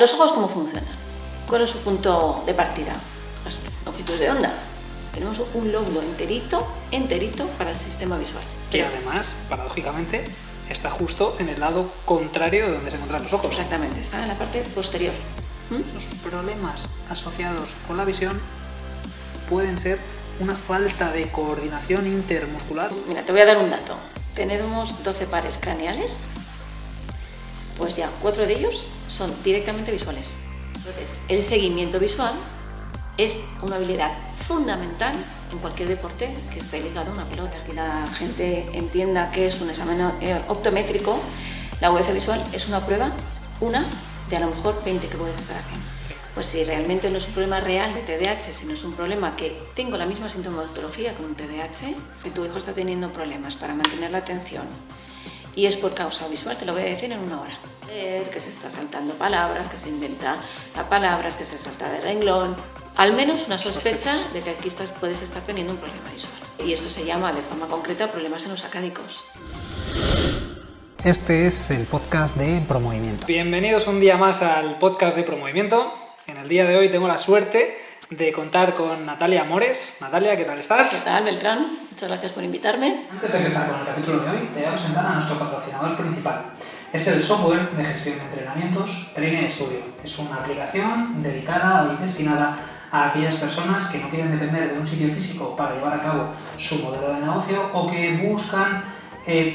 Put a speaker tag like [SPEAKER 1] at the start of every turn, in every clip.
[SPEAKER 1] ¿Los ojos cómo funcionan? ¿Cuál es su punto de partida? Las longitudes de onda. Tenemos un lóbulo enterito para el sistema visual.
[SPEAKER 2] Que además, paradójicamente, está justo en el lado contrario de donde se encuentran los ojos.
[SPEAKER 1] Exactamente, está en la parte posterior.
[SPEAKER 2] Los problemas asociados con la visión pueden ser una falta de coordinación intermuscular.
[SPEAKER 1] Mira, te voy a dar un dato. Tenemos 12 pares craneales, pues ya 4 de ellos son directamente visuales. Entonces, el seguimiento visual es una habilidad fundamental en cualquier deporte que esté ligado a una pelota. Que la gente entienda que es un examen optométrico. La agudeza visual es una prueba, una de a lo mejor 20 que puedes estar haciendo. Pues si realmente no es un problema real de TDAH, sino es un problema que tengo la misma sintomatología con un TDAH, si tu hijo está teniendo problemas para mantener la atención y es por causa visual, te lo voy a decir en una hora. Que se está saltando palabras, que se inventa palabras, que se salta de renglón. Al menos una sospecha de que aquí puedes estar teniendo un problema visual. Y esto se llama de forma concreta problemas senosacádicos.
[SPEAKER 3] Este es el podcast de ProMovimiento.
[SPEAKER 2] Bienvenidos un día más al podcast de ProMovimiento. En el día de hoy tengo la suerte de contar con Natalia Mores. Natalia, ¿qué tal estás?
[SPEAKER 1] ¿Qué tal, Beltrán? Muchas gracias por invitarme.
[SPEAKER 3] Antes de empezar con el capítulo de hoy, te voy a presentar a nuestro patrocinador principal. Es el software de gestión de entrenamientos Trainer Studio. Es una aplicación dedicada y destinada a aquellas personas que no quieren depender de un sitio físico para llevar a cabo su modelo de negocio o que buscan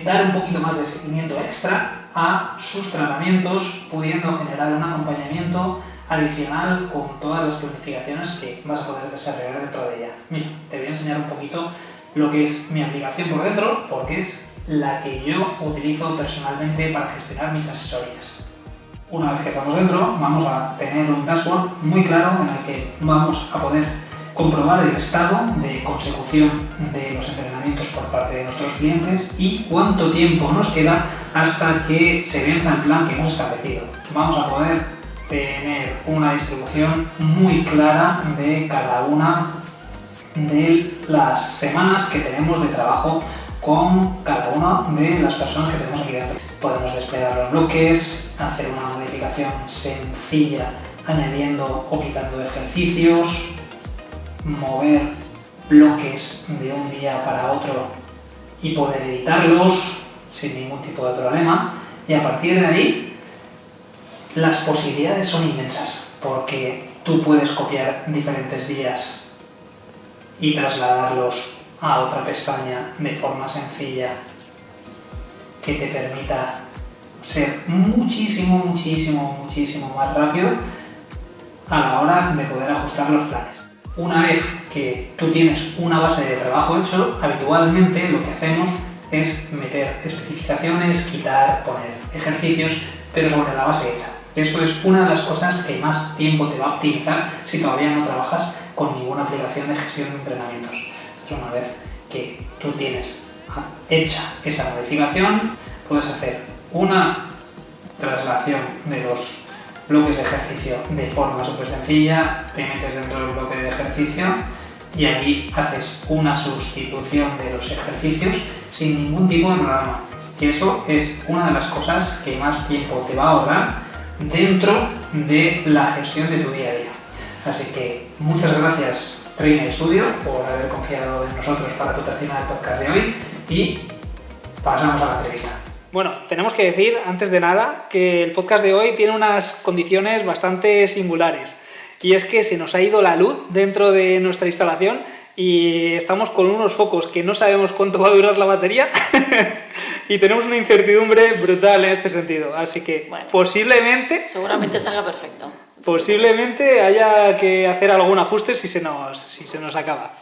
[SPEAKER 3] dar un poquito más de seguimiento extra a sus tratamientos, pudiendo generar un acompañamiento adicional con todas las planificaciones que vas a poder desarrollar dentro de ella. Mira, te voy a enseñar un poquito lo que es mi aplicación por dentro, porque es la que yo utilizo personalmente para gestionar mis asesorías. Una vez que estamos dentro, vamos a tener un dashboard muy claro en el que vamos a poder comprobar el estado de consecución de los entrenamientos por parte de nuestros clientes y cuánto tiempo nos queda hasta que se venza el plan que hemos establecido. Vamos a poder tener una distribución muy clara de cada una de las semanas que tenemos de trabajo con cada una de las personas que tenemos aquí dentro. Podemos desplegar los bloques, hacer una modificación sencilla añadiendo o quitando ejercicios, mover bloques de un día para otro y poder editarlos sin ningún tipo de problema. Y a partir de ahí, las posibilidades son inmensas, porque tú puedes copiar diferentes días y trasladarlos a otra pestaña de forma sencilla que te permita ser muchísimo más rápido a la hora de poder ajustar los planes. Una vez que tú tienes una base de trabajo hecho, habitualmente lo que hacemos es meter especificaciones, quitar, poner ejercicios, pero sobre la base hecha. Eso es una de las cosas que más tiempo te va a optimizar si todavía no trabajas con ninguna aplicación de gestión de entrenamientos. Entonces, una vez que tú tienes hecha esa modificación, puedes hacer una traslación de los bloques de ejercicio de forma súper sencilla, te metes dentro del bloque de ejercicio y aquí haces una sustitución de los ejercicios sin ningún tipo de problema. Y eso es una de las cosas que más tiempo te va a ahorrar dentro de la gestión de tu día a día. Así que muchas gracias Trainer Studio por haber confiado en nosotros para patrocinar el podcast de hoy y pasamos a la entrevista.
[SPEAKER 2] Bueno, tenemos que decir, antes de nada, que el podcast de hoy tiene unas condiciones bastante singulares. Y es que se nos ha ido la luz dentro de nuestra instalación y estamos con unos focos que no sabemos cuánto va a durar la batería y tenemos una incertidumbre brutal en este sentido. Así que
[SPEAKER 1] bueno,
[SPEAKER 2] posiblemente...
[SPEAKER 1] seguramente salga perfecto.
[SPEAKER 2] Posiblemente haya que hacer algún ajuste si se nos acaba.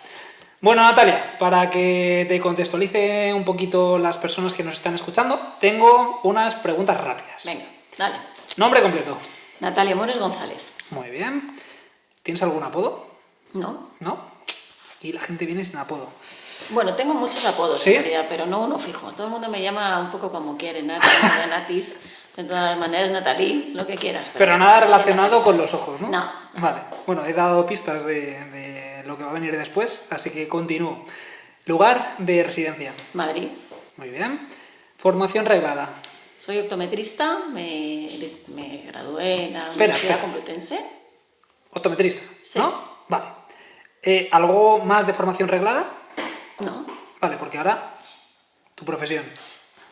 [SPEAKER 2] Bueno, Natalia, para que te contextualice un poquito las personas que nos están escuchando, tengo unas preguntas rápidas.
[SPEAKER 1] Venga, dale.
[SPEAKER 2] Nombre completo.
[SPEAKER 1] Natalia Mores González.
[SPEAKER 2] Muy bien. ¿Tienes algún apodo?
[SPEAKER 1] No.
[SPEAKER 2] ¿No? Y la gente viene sin apodo.
[SPEAKER 1] Bueno, tengo muchos apodos
[SPEAKER 2] ¿Sí?
[SPEAKER 1] en realidad, pero no uno fijo. Todo el mundo me llama un poco como quiere, Nati, Natis, de todas maneras, Natalí, lo que quieras.
[SPEAKER 2] Pero nada relacionado con los ojos, ¿no?
[SPEAKER 1] No.
[SPEAKER 2] Vale. Bueno, he dado pistas de lo que va a venir después, así que continúo. Lugar de residencia.
[SPEAKER 1] Madrid.
[SPEAKER 2] Muy bien. Formación reglada.
[SPEAKER 1] Soy optometrista, me gradué en la Universidad Complutense.
[SPEAKER 2] Optometrista,
[SPEAKER 1] Sí.
[SPEAKER 2] ¿no? Vale. ¿Algo más de formación reglada?
[SPEAKER 1] No.
[SPEAKER 2] Vale, porque ahora tu profesión.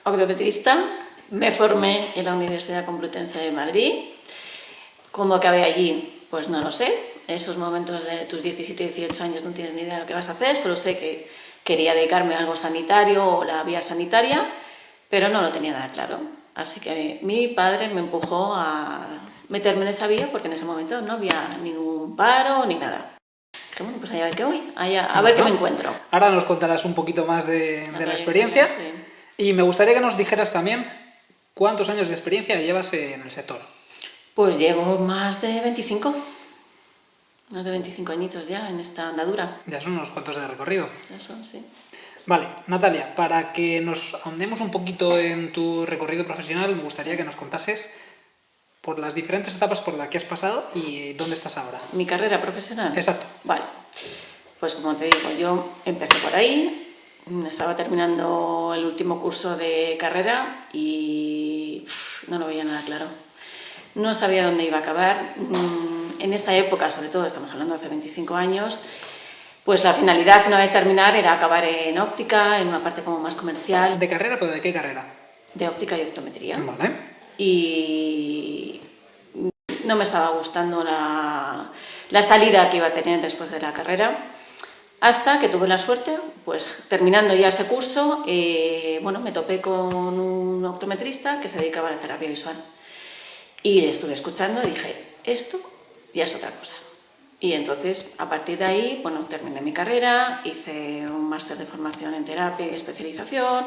[SPEAKER 1] Optometrista, me formé en la Universidad Complutense de Madrid. ¿Cómo acabé allí? Pues no lo sé. Esos momentos de tus 17, 18 años no tienes ni idea de lo que vas a hacer, solo sé que quería dedicarme a algo sanitario o la vía sanitaria, pero no lo tenía nada claro. Así que mi padre me empujó a meterme en esa vía porque en ese momento no había ningún paro ni nada. Que bueno, pues allá ver qué voy, a ver qué me encuentro.
[SPEAKER 2] Ahora nos contarás un poquito más de la experiencia.
[SPEAKER 1] Sí.
[SPEAKER 2] Y me gustaría que nos dijeras también cuántos años de experiencia llevas en el sector.
[SPEAKER 1] Pues llevo más de 25 añitos ya en esta andadura.
[SPEAKER 2] Ya son unos cuantos de recorrido.
[SPEAKER 1] Eso, sí.
[SPEAKER 2] Vale, Natalia, para que nos ahondemos un poquito en tu recorrido profesional, me gustaría que nos contases por las diferentes etapas por las que has pasado y dónde estás ahora.
[SPEAKER 1] Mi carrera profesional.
[SPEAKER 2] Exacto.
[SPEAKER 1] Vale. Pues como te digo, yo empecé por ahí, estaba terminando el último curso de carrera y no lo veía nada claro. No sabía dónde iba a acabar. En esa época, sobre todo, estamos hablando de hace 25 años, pues la finalidad una vez terminar era acabar en óptica, en una parte como más comercial.
[SPEAKER 2] ¿De carrera, pero de qué carrera?
[SPEAKER 1] De óptica y optometría.
[SPEAKER 2] Vale.
[SPEAKER 1] Y no me estaba gustando la salida que iba a tener después de la carrera, hasta que tuve la suerte, pues terminando ya ese curso, me topé con un optometrista que se dedicaba a la terapia visual. Y le estuve escuchando y dije, esto ya es otra cosa. Y entonces, a partir de ahí, bueno, terminé mi carrera, hice un máster de formación en terapia y de especialización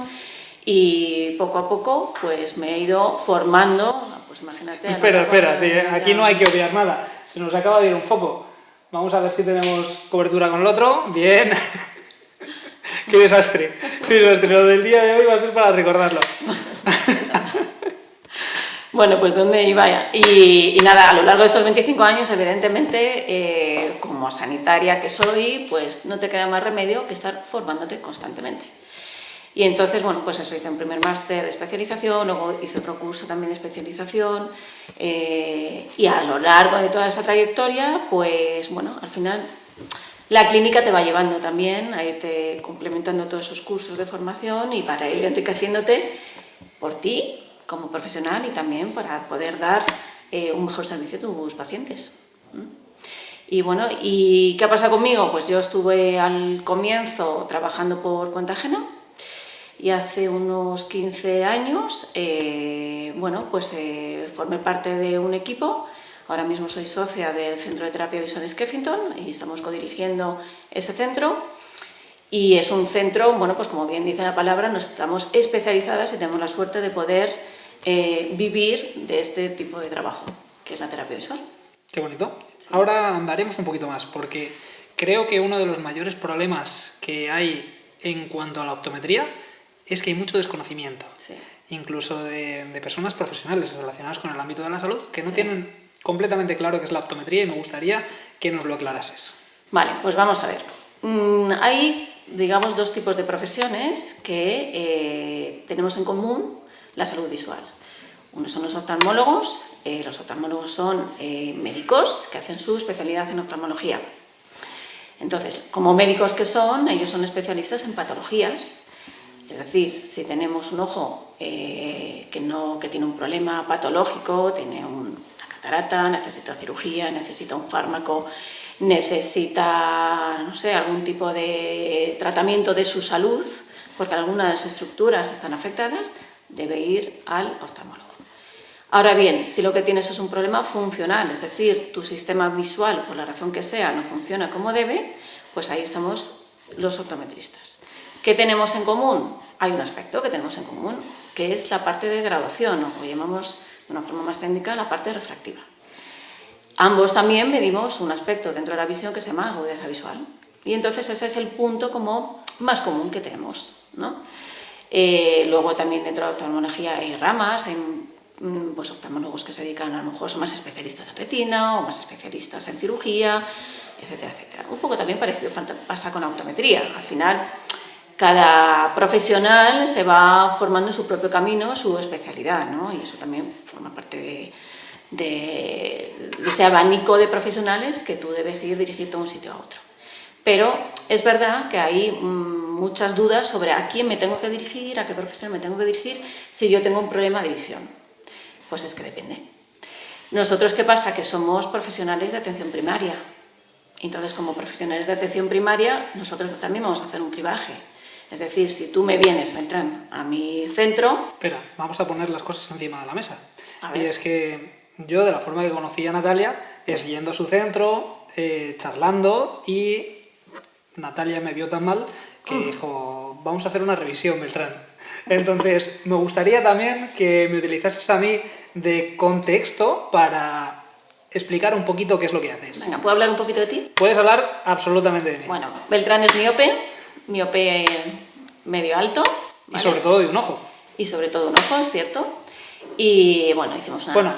[SPEAKER 1] y poco a poco, pues me he ido formando, pues imagínate...
[SPEAKER 2] Espera, sí, aquí no hay que obviar nada. Se nos acaba de ir un foco. Vamos a ver si tenemos cobertura con el otro. Bien. Qué desastre. Qué desastre. Lo del día de hoy va a ser para recordarlo.
[SPEAKER 1] Bueno, pues dónde iba. Y nada, a lo largo de estos 25 años, evidentemente, como sanitaria que soy, pues no te queda más remedio que estar formándote constantemente. Y entonces, bueno, pues eso, hice un primer máster de especialización, luego hice otro curso también de especialización, y a lo largo de toda esa trayectoria, pues bueno, al final la clínica te va llevando también a irte complementando todos esos cursos de formación y para ir enriqueciéndote por ti como profesional y también para poder dar un mejor servicio a tus pacientes. Y bueno, ¿y qué ha pasado conmigo? Pues yo estuve al comienzo trabajando por cuenta ajena y hace unos 15 años, formé parte de un equipo. Ahora mismo soy socia del Centro de Terapia Visual Skeffington y estamos codirigiendo ese centro. Y es un centro, bueno, pues como bien dice la palabra, nos estamos especializadas y tenemos la suerte de poder vivir de este tipo de trabajo, que es la terapia visual.
[SPEAKER 2] Qué bonito. Sí. Ahora andaremos un poquito más, porque creo que uno de los mayores problemas que hay en cuanto a la optometría es que hay mucho desconocimiento,
[SPEAKER 1] sí.
[SPEAKER 2] Incluso de personas profesionales relacionadas con el ámbito de la salud, que no tienen completamente claro qué es la optometría y me gustaría que nos lo aclarases.
[SPEAKER 1] Vale, pues vamos a ver. Hay, digamos, dos tipos de profesiones que tenemos en común la salud visual. Uno son los oftalmólogos. Los oftalmólogos son médicos que hacen su especialidad en oftalmología. Entonces, como médicos que son, ellos son especialistas en patologías. Es decir, si tenemos un ojo que tiene un problema patológico, tiene una catarata, necesita cirugía, necesita un fármaco, necesita, no sé, algún tipo de tratamiento de su salud, porque algunas estructuras están afectadas, debe ir al oftalmólogo. Ahora bien, si lo que tienes es un problema funcional, es decir, tu sistema visual, por la razón que sea, no funciona como debe, pues ahí estamos los optometristas. ¿Qué tenemos en común? Hay un aspecto que tenemos en común, que es la parte de graduación, o llamamos de una forma más técnica la parte refractiva. Ambos también medimos un aspecto dentro de la visión que se llama agudeza visual. Y entonces ese es el punto como más común que tenemos, ¿no? Luego también dentro de la oftalmología hay ramas, hay pues, oftalmólogos que se dedican, a lo mejor son más especialistas en retina o más especialistas en cirugía, etcétera, etcétera. Un poco también parecido pasa con la optometría. Al final cada profesional se va formando su propio camino, su especialidad, ¿no? Y eso también forma parte de ese abanico de profesionales que tú debes ir dirigiendo de un sitio a otro. Pero es verdad que hay muchas dudas sobre a quién me tengo que dirigir, a qué profesional me tengo que dirigir si yo tengo un problema de visión. Pues es que depende. Nosotros, ¿qué pasa? Que somos profesionales de atención primaria. Entonces, como profesionales de atención primaria, nosotros también vamos a hacer un cribaje. Es decir, si tú me vienes, Beltrán, a mi centro...
[SPEAKER 2] Espera, vamos a poner las cosas encima de la mesa.
[SPEAKER 1] A ver.
[SPEAKER 2] Y es que yo, de la forma que conocí a Natalia, es yendo a su centro, charlando, y Natalia me vio tan mal que dijo, vamos a hacer una revisión, Beltrán. Entonces, me gustaría también que me utilizases a mí de contexto para explicar un poquito qué es lo que haces.
[SPEAKER 1] Venga, ¿puedo hablar un poquito de ti?
[SPEAKER 2] Puedes hablar absolutamente de mí.
[SPEAKER 1] Bueno, Beltrán es miope medio alto.
[SPEAKER 2] Y sobre todo de un ojo.
[SPEAKER 1] Y sobre todo un ojo, es cierto. Y bueno, hicimos una...
[SPEAKER 2] Bueno,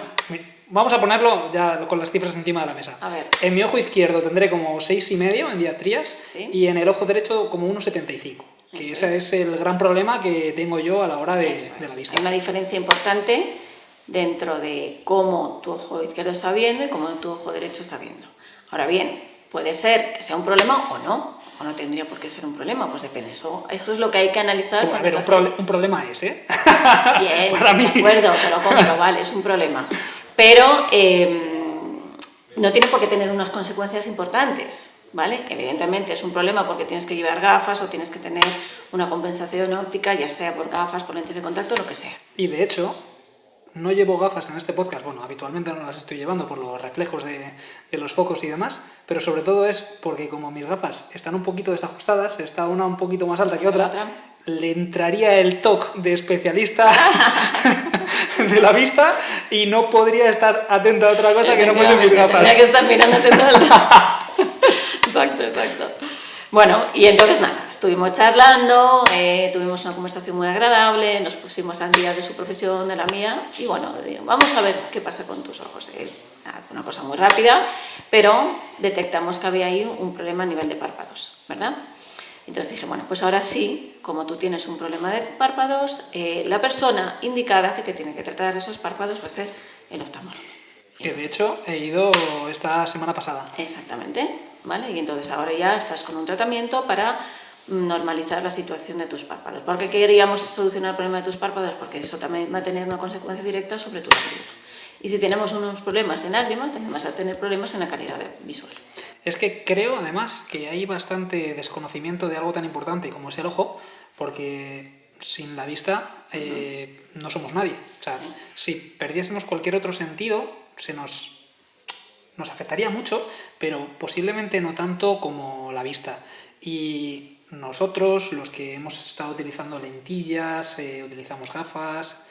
[SPEAKER 2] vamos a ponerlo ya con las cifras encima de la mesa.
[SPEAKER 1] A ver.
[SPEAKER 2] En mi ojo izquierdo tendré como 6,5 en dioptrías,
[SPEAKER 1] Sí.
[SPEAKER 2] y en el ojo derecho como 1,75. Que ese es el gran problema que tengo yo a la hora de la vista.
[SPEAKER 1] Hay una diferencia importante dentro de cómo tu ojo izquierdo está viendo y cómo tu ojo derecho está viendo. Ahora bien, puede ser que sea un problema o no tendría por qué ser un problema, pues depende. Eso es lo que hay que analizar.
[SPEAKER 2] A ver, un problema es, ¿eh?
[SPEAKER 1] Bien,
[SPEAKER 2] para mí.
[SPEAKER 1] de acuerdo, te lo compro, vale, es un problema. Pero no tiene por qué tener unas consecuencias importantes, ¿vale? Evidentemente es un problema porque tienes que llevar gafas o tienes que tener una compensación óptica, ya sea por gafas, por lentes de contacto, lo que sea.
[SPEAKER 2] Y de hecho, no llevo gafas en este podcast. Bueno, habitualmente no las estoy llevando por los reflejos de los focos y demás, pero sobre todo es porque como mis gafas están un poquito desajustadas, está una un poquito más alta que otra, le entraría el TOC de especialista de la vista y no podría estar atento a otra cosa que no fuesen mis gafas.
[SPEAKER 1] Tendría que estar mirándote todo el Exacto. Bueno, y entonces nada, estuvimos charlando, tuvimos una conversación muy agradable, nos pusimos al día de su profesión, de la mía, y bueno, vamos a ver qué pasa con tus ojos. Una cosa muy rápida, pero detectamos que había ahí un problema a nivel de párpados, ¿verdad? Entonces dije, bueno, pues ahora sí, como tú tienes un problema de párpados, la persona indicada que te tiene que tratar esos párpados va a ser el oftalmólogo.
[SPEAKER 2] Que de hecho he ido esta semana pasada.
[SPEAKER 1] Exactamente, ¿vale? Y entonces ahora ya estás con un tratamiento para normalizar la situación de tus párpados. ¿Por qué queríamos solucionar el problema de tus párpados? Porque eso también va a tener una consecuencia directa sobre tu lágrima. Y si tenemos unos problemas de lágrima, también vas a tener problemas en la calidad visual.
[SPEAKER 2] Es que creo, además, que hay bastante desconocimiento de algo tan importante como es el ojo, porque sin la vista no somos nadie. O sea, si perdiésemos cualquier otro sentido, nos afectaría mucho, pero posiblemente no tanto como la vista. Y nosotros, los que hemos estado utilizando lentillas, utilizamos gafas,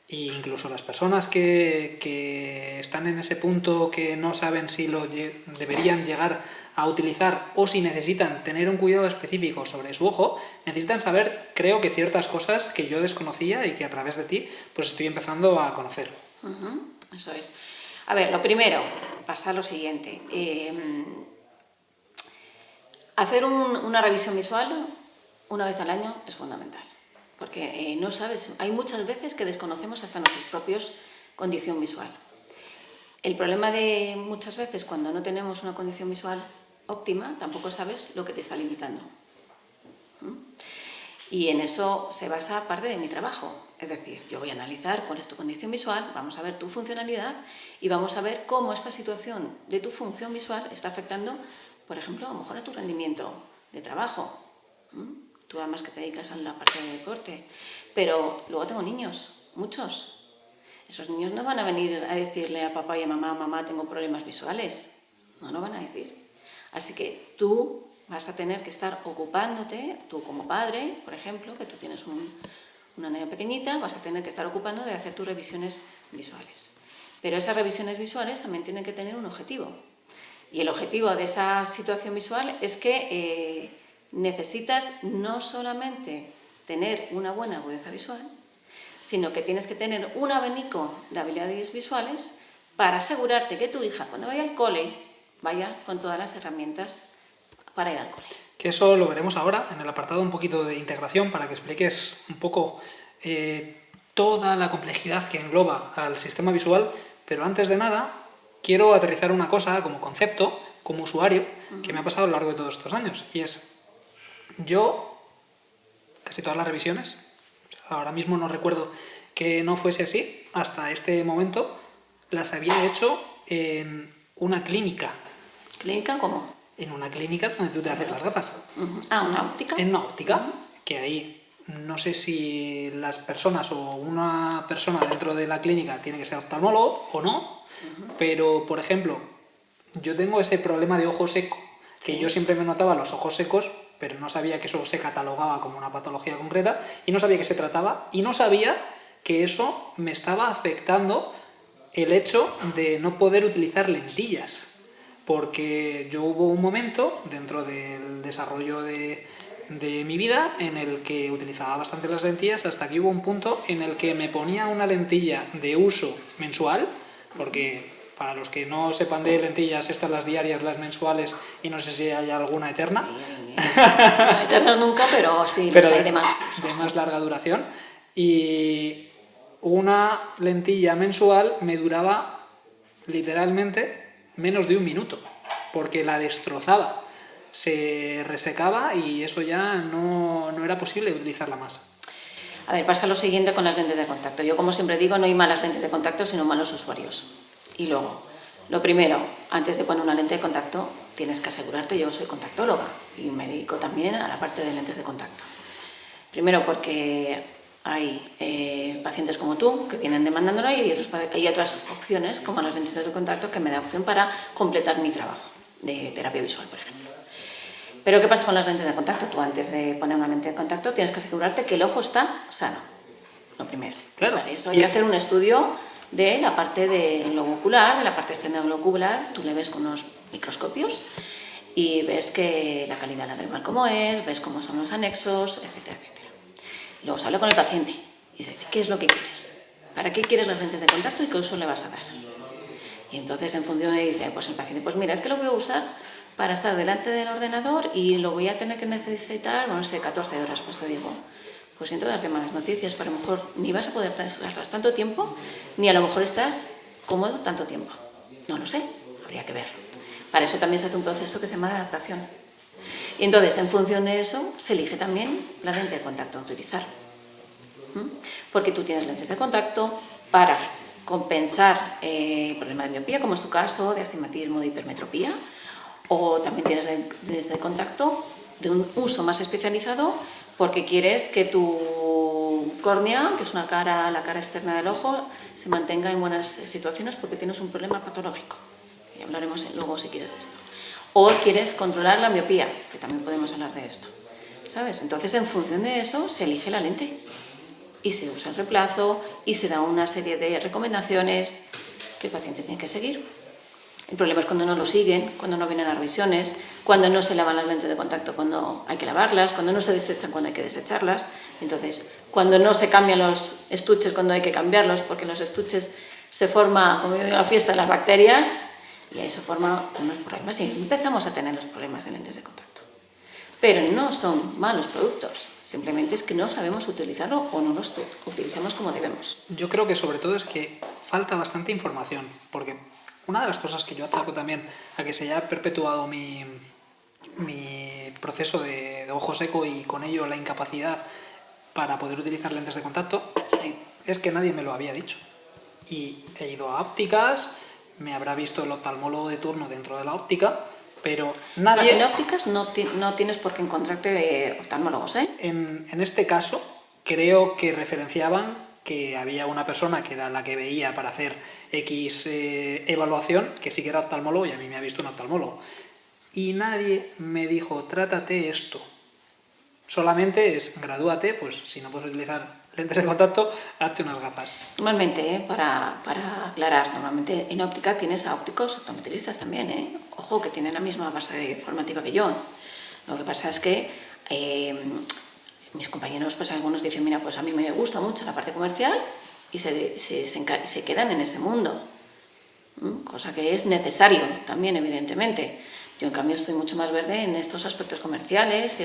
[SPEAKER 2] e incluso las personas que están en ese punto que no saben si lo deberían llegar a utilizar o si necesitan tener un cuidado específico sobre su ojo, necesitan saber, creo que ciertas cosas que yo desconocía y que a través de ti pues estoy empezando a conocer.
[SPEAKER 1] Eso es. A ver, lo primero, pasa lo siguiente. Hacer una revisión visual una vez al año es fundamental. Porque no sabes, hay muchas veces que desconocemos hasta nuestros propios condición visual. El problema de muchas veces cuando no tenemos una condición visual óptima, tampoco sabes lo que te está limitando. Y en eso se basa parte de mi trabajo. Es decir, yo voy a analizar cuál es tu condición visual, vamos a ver tu funcionalidad y vamos a ver cómo esta situación de tu función visual está afectando, por ejemplo, a lo mejor a tu rendimiento de trabajo. Tú además que te dedicas a la parte de deporte. Pero luego tengo niños, muchos. Esos niños no van a venir a decirle a papá y a mamá, mamá, tengo problemas visuales. No van a decir. Así que tú vas a tener que estar ocupándote, tú como padre, por ejemplo, que tú tienes una niña pequeñita, vas a tener que estar ocupando de hacer tus revisiones visuales. Pero esas revisiones visuales también tienen que tener un objetivo. Y el objetivo de esa situación visual es que necesitas no solamente tener una buena agudeza visual, sino que tienes que tener un abanico de habilidades visuales para asegurarte que tu hija, cuando vaya al cole, vaya con todas las herramientas para ir al cole.
[SPEAKER 2] Que eso lo veremos ahora en el apartado un poquito de integración, para que expliques un poco toda la complejidad que engloba al sistema visual, pero antes de nada quiero aterrizar una cosa como concepto, como usuario, que me ha pasado a lo largo de todos estos años, y es, yo, casi todas las revisiones, ahora mismo no recuerdo que no fuese así, hasta este momento, las había hecho en una clínica.
[SPEAKER 1] ¿Clínica cómo?
[SPEAKER 2] En una clínica donde tú te haces las gafas.
[SPEAKER 1] Ah, ¿una óptica?
[SPEAKER 2] En una óptica, que ahí no sé si las personas o una persona dentro de la clínica tiene que ser oftalmólogo o no, pero, por ejemplo, yo tengo ese problema de ojo seco, que yo siempre me notaba los ojos secos, pero no sabía que eso se catalogaba como una patología concreta, y no sabía que se trataba, y no sabía que eso me estaba afectando el hecho de no poder utilizar lentillas. Porque yo hubo un momento dentro del desarrollo de mi vida en el que utilizaba bastante las lentillas, hasta que hubo un punto en el que me ponía una lentilla de uso mensual, porque para los que no sepan de lentillas, estas las diarias, las mensuales, y no sé si hay alguna eterna.
[SPEAKER 1] No eternas nunca, pero sí, pero hay de más.
[SPEAKER 2] De más larga duración. Y una lentilla mensual me duraba literalmente menos de un minuto, porque la destrozaba, se resecaba y eso ya no era posible utilizarla más.
[SPEAKER 1] A ver, pasa lo siguiente con las lentes de contacto. Yo, como siempre digo, no hay malas lentes de contacto, sino malos usuarios. Y luego, lo primero, antes de poner una lente de contacto, tienes que asegurarte, yo soy contactóloga y me dedico también a la parte de lentes de contacto. Primero porque hay pacientes como tú que vienen demandándolo y hay otras opciones, como las lentes de contacto, que me da opción para completar mi trabajo de terapia visual, por ejemplo. Pero ¿qué pasa con las lentes de contacto? Tú, antes de poner una lente de contacto, tienes que asegurarte que el ojo está sano, lo primero.
[SPEAKER 2] Claro.
[SPEAKER 1] Para eso hay que hacer un estudio de la parte del globo ocular, de la parte externa del globo ocular. Tú le ves con unos microscopios y ves que la calidad lacrimal cómo es, ves cómo son los anexos, etcétera, etcétera. Luego se habla con el paciente y dice, ¿qué es lo que quieres? ¿Para qué quieres las lentes de contacto y qué uso le vas a dar? Y entonces, en función de, dice, pues el paciente, pues mira, es que lo voy a usar para estar delante del ordenador y lo voy a tener que necesitar, no sé, 14 horas. Pues te digo, pues siento darte malas noticias, pero a lo mejor ni vas a poder usarlas tanto tiempo, ni a lo mejor estás cómodo tanto tiempo. No lo sé, habría que verlo. Para eso también se hace un proceso que se llama de adaptación. Y entonces, en función de eso, se elige también la lente de contacto a utilizar. Porque tú tienes lentes de contacto para compensar el problema de miopía, como es tu caso, de astigmatismo, de hipermetropía, o también tienes lentes de contacto de un uso más especializado porque quieres que tu córnea, que es la cara externa del ojo, se mantenga en buenas situaciones porque tienes un problema patológico. Y hablaremos luego, si quieres, de esto. O quieres controlar la miopía, que también podemos hablar de esto, ¿sabes? Entonces, en función de eso, se elige la lente y se usa el reemplazo y se da una serie de recomendaciones que el paciente tiene que seguir. El problema es cuando no lo siguen, cuando no vienen a revisiones, cuando no se lavan las lentes de contacto cuando hay que lavarlas, cuando no se desechan cuando hay que desecharlas. Entonces, cuando no se cambian los estuches cuando hay que cambiarlos, porque en los estuches se forma, como yo digo, la fiesta de las bacterias, y ahí se forman unos problemas y empezamos a tener los problemas de lentes de contacto. Pero no son malos productos, simplemente es que no sabemos utilizarlo o no los utilizamos como debemos.
[SPEAKER 2] Yo creo que sobre todo es que falta bastante información, porque una de las cosas que yo achaco también a que se haya perpetuado mi proceso de ojo seco y con ello la incapacidad para poder utilizar lentes de contacto,
[SPEAKER 1] Sí.
[SPEAKER 2] es que nadie me lo había dicho. Y he ido a ópticas, me habrá visto el oftalmólogo de turno dentro de la óptica, pero nadie...
[SPEAKER 1] En ópticas no tienes por qué encontrarte oftalmólogos, ¿eh?
[SPEAKER 2] En este caso, creo que referenciaban que había una persona que era la que veía para hacer X evaluación, que sí que era oftalmólogo, y a mí me ha visto un oftalmólogo. Y nadie me dijo, trátate esto. Solamente es, gradúate, pues si no puedes utilizar lentes de contacto, hazte unas gafas.
[SPEAKER 1] Normalmente, para aclarar, normalmente en óptica tienes a ópticos optometristas también, ¿eh? Ojo, que tienen la misma base formativa que yo. Lo que pasa es que mis compañeros, pues algunos dicen, mira, pues a mí me gusta mucho la parte comercial y se quedan en ese mundo. Cosa que es necesario también, evidentemente. Yo, en cambio, estoy mucho más verde en estos aspectos comerciales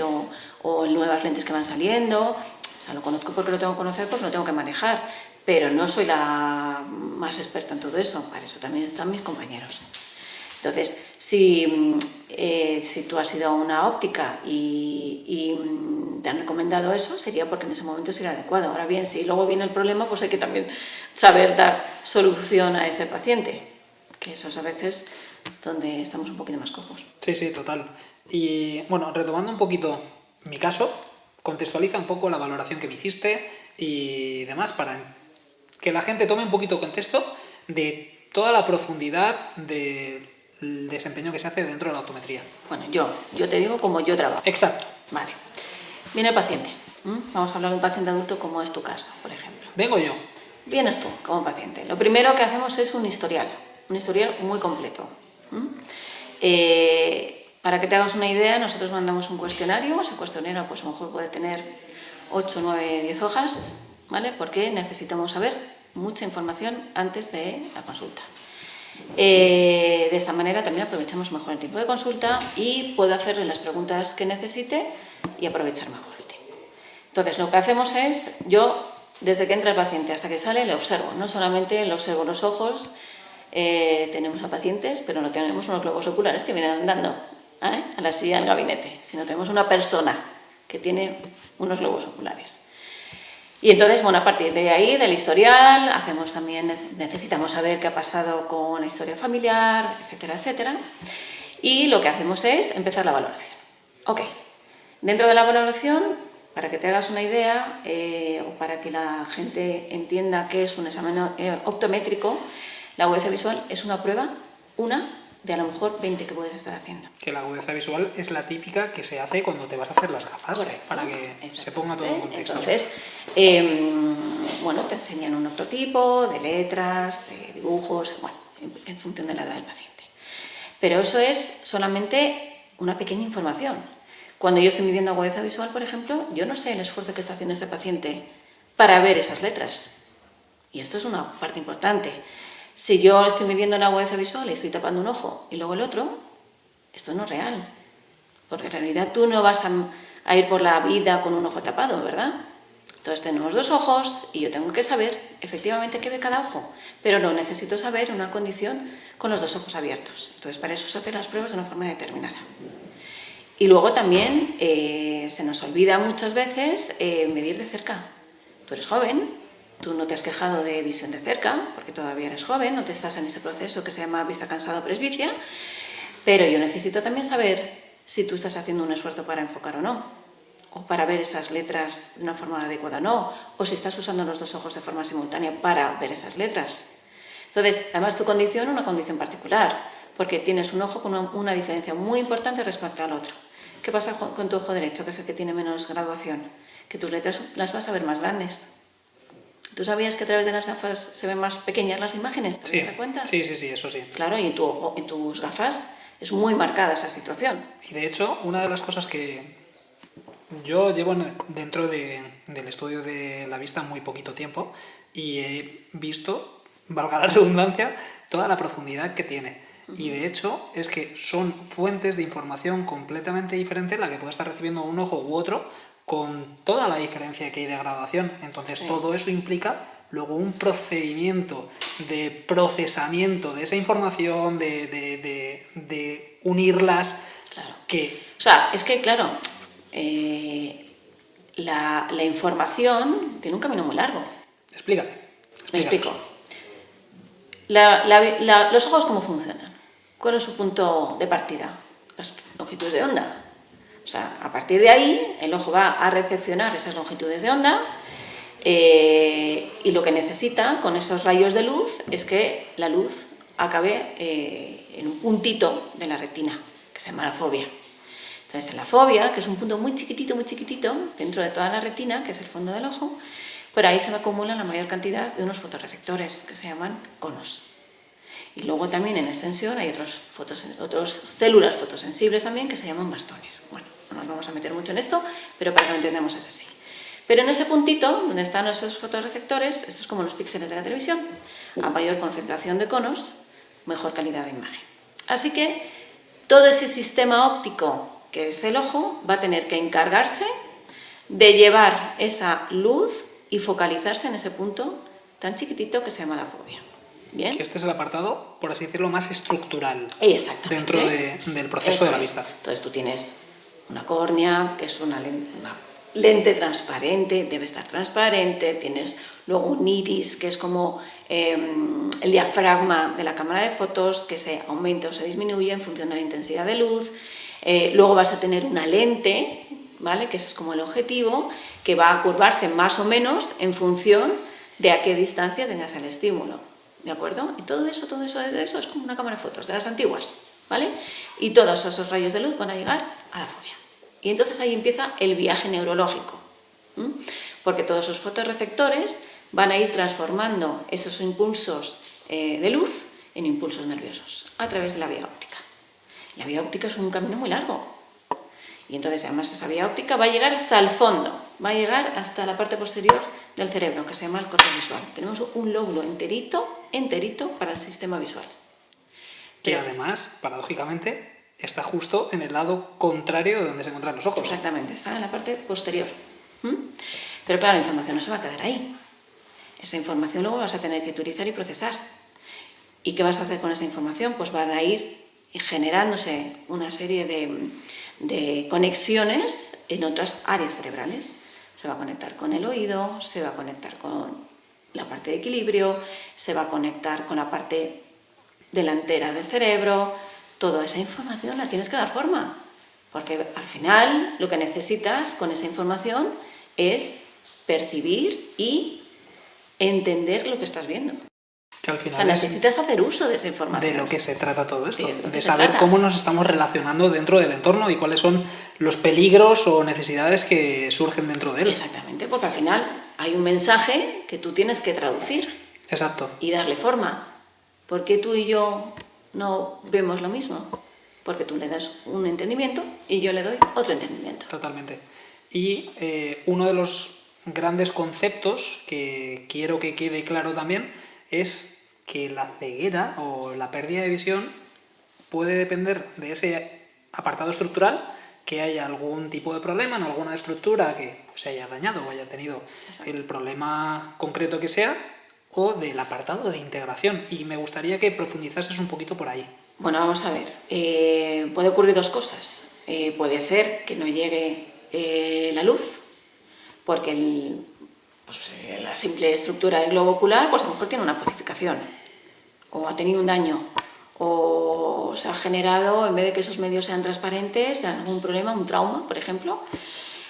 [SPEAKER 1] o en nuevas lentes que van saliendo. O sea, lo conozco porque lo tengo que conocer, porque lo tengo que manejar, pero no soy la más experta en todo eso. Para eso también están mis compañeros. Entonces, si tú has ido a una óptica y te han recomendado eso, sería porque en ese momento sería adecuado. Ahora bien, si luego viene el problema, pues hay que también saber dar solución a ese paciente, que eso es a veces donde estamos un poquito más cojos.
[SPEAKER 2] Sí, sí, total. Y bueno, retomando un poquito mi caso, contextualiza un poco la valoración que me hiciste y demás para que la gente tome un poquito contexto de toda la profundidad del desempeño que se hace dentro de la optometría.
[SPEAKER 1] Bueno, yo te digo cómo yo trabajo.
[SPEAKER 2] Exacto.
[SPEAKER 1] Vale. Viene el paciente. Vamos a hablar de un paciente adulto como es tu caso, por ejemplo.
[SPEAKER 2] Vengo yo.
[SPEAKER 1] Vienes tú como paciente. Lo primero que hacemos es un historial muy completo. Para que te hagas una idea, nosotros mandamos un cuestionario. Ese cuestionario pues a lo mejor puede tener 8, 9, 10 hojas, ¿vale? Porque necesitamos saber mucha información antes de la consulta. De esta manera también aprovechamos mejor el tiempo de consulta y puedo hacerle las preguntas que necesite y aprovechar mejor el tiempo. Entonces, lo que hacemos es, yo, desde que entra el paciente hasta que sale, le observo. No solamente le observo los ojos, tenemos a pacientes, pero no tenemos unos globos oculares que vienen andando a la silla del gabinete, sino tenemos una persona que tiene unos globos oculares. Y entonces, bueno, a partir de ahí, del historial, necesitamos saber qué ha pasado con la historia familiar, etcétera, etcétera. Y lo que hacemos es empezar la valoración. Ok, dentro de la valoración, para que te hagas una idea o para que la gente entienda qué es un examen optométrico, la agudeza visual es una prueba, de a lo mejor 20 que puedes estar haciendo.
[SPEAKER 2] Que la agudeza visual es la típica que se hace cuando te vas a hacer las gafas. Correcto. Para que se ponga todo en contexto.
[SPEAKER 1] Entonces, bueno, te enseñan un octotipo de letras, de dibujos, bueno, en función de la edad del paciente. Pero eso es solamente una pequeña información. Cuando yo estoy midiendo agudeza visual, por ejemplo, yo no sé el esfuerzo que está haciendo este paciente para ver esas letras. Y esto es una parte importante. Si yo estoy midiendo la agudeza visual y estoy tapando un ojo y luego el otro, esto no es real. Porque en realidad tú no vas a ir por la vida con un ojo tapado, ¿verdad? Entonces tenemos dos ojos y yo tengo que saber efectivamente qué ve cada ojo. Pero no, necesito saber una condición con los dos ojos abiertos. Entonces para eso se hacen las pruebas de una forma determinada. Y luego también se nos olvida muchas veces medir de cerca. Tú eres joven. Tú no te has quejado de visión de cerca, porque todavía eres joven, no te estás en ese proceso que se llama vista cansada o presbicia, pero yo necesito también saber si tú estás haciendo un esfuerzo para enfocar o no, o para ver esas letras de una forma adecuada o no, o si estás usando los dos ojos de forma simultánea para ver esas letras. Entonces, además tu condición es una condición particular, porque tienes un ojo con una diferencia muy importante respecto al otro. ¿Qué pasa con tu ojo derecho, que es el que tiene menos graduación? Que tus letras las vas a ver más grandes. ¿Tú sabías que a través de las gafas se ven más pequeñas las imágenes? ¿Te das cuenta?
[SPEAKER 2] Sí, eso sí.
[SPEAKER 1] Claro, y en tus gafas es muy marcada esa situación.
[SPEAKER 2] Y de hecho, una de las cosas que yo llevo dentro del estudio de la vista muy poquito tiempo y he visto, valga la redundancia, toda la profundidad que tiene. Y de hecho es que son fuentes de información completamente diferentes la que puede estar recibiendo un ojo u otro, con toda la diferencia que hay de graduación. Entonces, todo eso implica luego un procedimiento de procesamiento de esa información, de unirlas.
[SPEAKER 1] Claro.
[SPEAKER 2] O
[SPEAKER 1] sea, es que, claro, la información tiene un camino muy largo.
[SPEAKER 2] Explícame.
[SPEAKER 1] Me explico. Los ojos, ¿cómo funcionan? ¿Cuál es su punto de partida? Las longitudes de onda. O sea, a partir de ahí, el ojo va a recepcionar esas longitudes de onda y lo que necesita con esos rayos de luz es que la luz acabe en un puntito de la retina, que se llama la fovea. Entonces, en la fovea, que es un punto muy chiquitito, dentro de toda la retina, que es el fondo del ojo, por ahí se acumula la mayor cantidad de unos fotorreceptores, que se llaman conos. Y luego también en extensión hay otras células fotosensibles también que se llaman bastones. Bueno, no nos vamos a meter mucho en esto, pero para que lo entendamos es así. Pero en ese puntito, donde están esos fotorreceptores, esto es como los píxeles de la televisión, a mayor concentración de conos, mejor calidad de imagen. Así que todo ese sistema óptico que es el ojo va a tener que encargarse de llevar esa luz y focalizarse en ese punto tan chiquitito que se llama la fobia. ¿Bien?
[SPEAKER 2] Que este es el apartado, por así decirlo, más estructural
[SPEAKER 1] Exactamente.
[SPEAKER 2] dentro del proceso de la vista.
[SPEAKER 1] Entonces tú tienes una córnea, que es una lente transparente, debe estar transparente, tienes luego un iris, que es como el diafragma de la cámara de fotos, que se aumenta o se disminuye en función de la intensidad de luz. Luego vas a tener una lente, ¿vale? Que ese es como el objetivo, que va a curvarse más o menos en función de a qué distancia tengas el estímulo. ¿De acuerdo? Y todo eso es como una cámara de fotos de las antiguas, ¿vale? Y todos esos rayos de luz van a llegar a la fobia. Y entonces ahí empieza el viaje neurológico, porque todos esos fotorreceptores van a ir transformando esos impulsos de luz en impulsos nerviosos a través de la vía óptica. La vía óptica es un camino muy largo. Y entonces además esa vía óptica va a llegar hasta el fondo, va a llegar hasta la parte posterior del cerebro, que se llama el córtex visual. Tenemos un lóbulo enterito para el sistema visual.
[SPEAKER 2] Que además, paradójicamente, está justo en el lado contrario de donde se encuentran los ojos.
[SPEAKER 1] Exactamente, está en la parte posterior. Pero claro, la información no se va a quedar ahí. Esa información luego vas a tener que utilizar y procesar. ¿Y qué vas a hacer con esa información? Pues van a ir generándose una serie de conexiones en otras áreas cerebrales. Se va a conectar con el oído, se va a conectar con la parte de equilibrio, se va a conectar con la parte delantera del cerebro. Toda esa información la tienes que dar forma, porque al final lo que necesitas con esa información es percibir y entender lo que estás viendo.
[SPEAKER 2] Que al final
[SPEAKER 1] o sea, necesitas hacer uso de esa información.
[SPEAKER 2] De lo que se trata todo esto,
[SPEAKER 1] de
[SPEAKER 2] saber cómo nos estamos relacionando dentro del entorno y cuáles son los peligros o necesidades que surgen dentro de él.
[SPEAKER 1] Exactamente, porque al final hay un mensaje que tú tienes que traducir.
[SPEAKER 2] Exacto.
[SPEAKER 1] Y darle forma. ¿Por qué tú y yo no vemos lo mismo? Porque tú le das un entendimiento y yo le doy otro entendimiento.
[SPEAKER 2] Totalmente. Y uno de los grandes conceptos que quiero que quede claro también es que la ceguera o la pérdida de visión puede depender de ese apartado estructural, que haya algún tipo de problema en alguna estructura que se haya dañado o haya tenido el problema concreto que sea, o del apartado de integración. Y me gustaría que profundizases un poquito por ahí.
[SPEAKER 1] Bueno, vamos a ver. Puede ocurrir dos cosas. Puede ser que no llegue la luz, porque la simple estructura del globo ocular pues a lo mejor tiene una calcificación, o ha tenido un daño, o se ha generado, en vez de que esos medios sean transparentes, algún problema, un trauma, por ejemplo,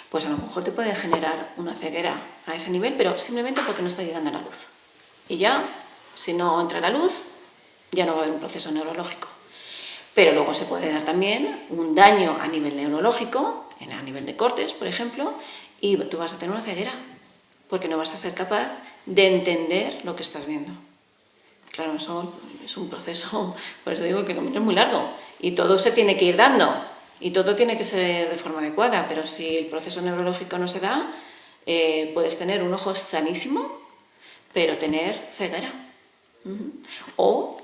[SPEAKER 1] pues a lo mejor te puede generar una ceguera a ese nivel, pero simplemente porque no está llegando la luz. Y ya, si no entra la luz, ya no va a haber un proceso neurológico. Pero luego se puede dar también un daño a nivel neurológico, a nivel de cortes, por ejemplo, y tú vas a tener una ceguera, porque no vas a ser capaz de entender lo que estás viendo. Claro, eso es un proceso, por eso digo que el camino es muy largo, y todo se tiene que ir dando, y todo tiene que ser de forma adecuada, pero si el proceso neurológico no se da, puedes tener un ojo sanísimo, pero tener ceguera. O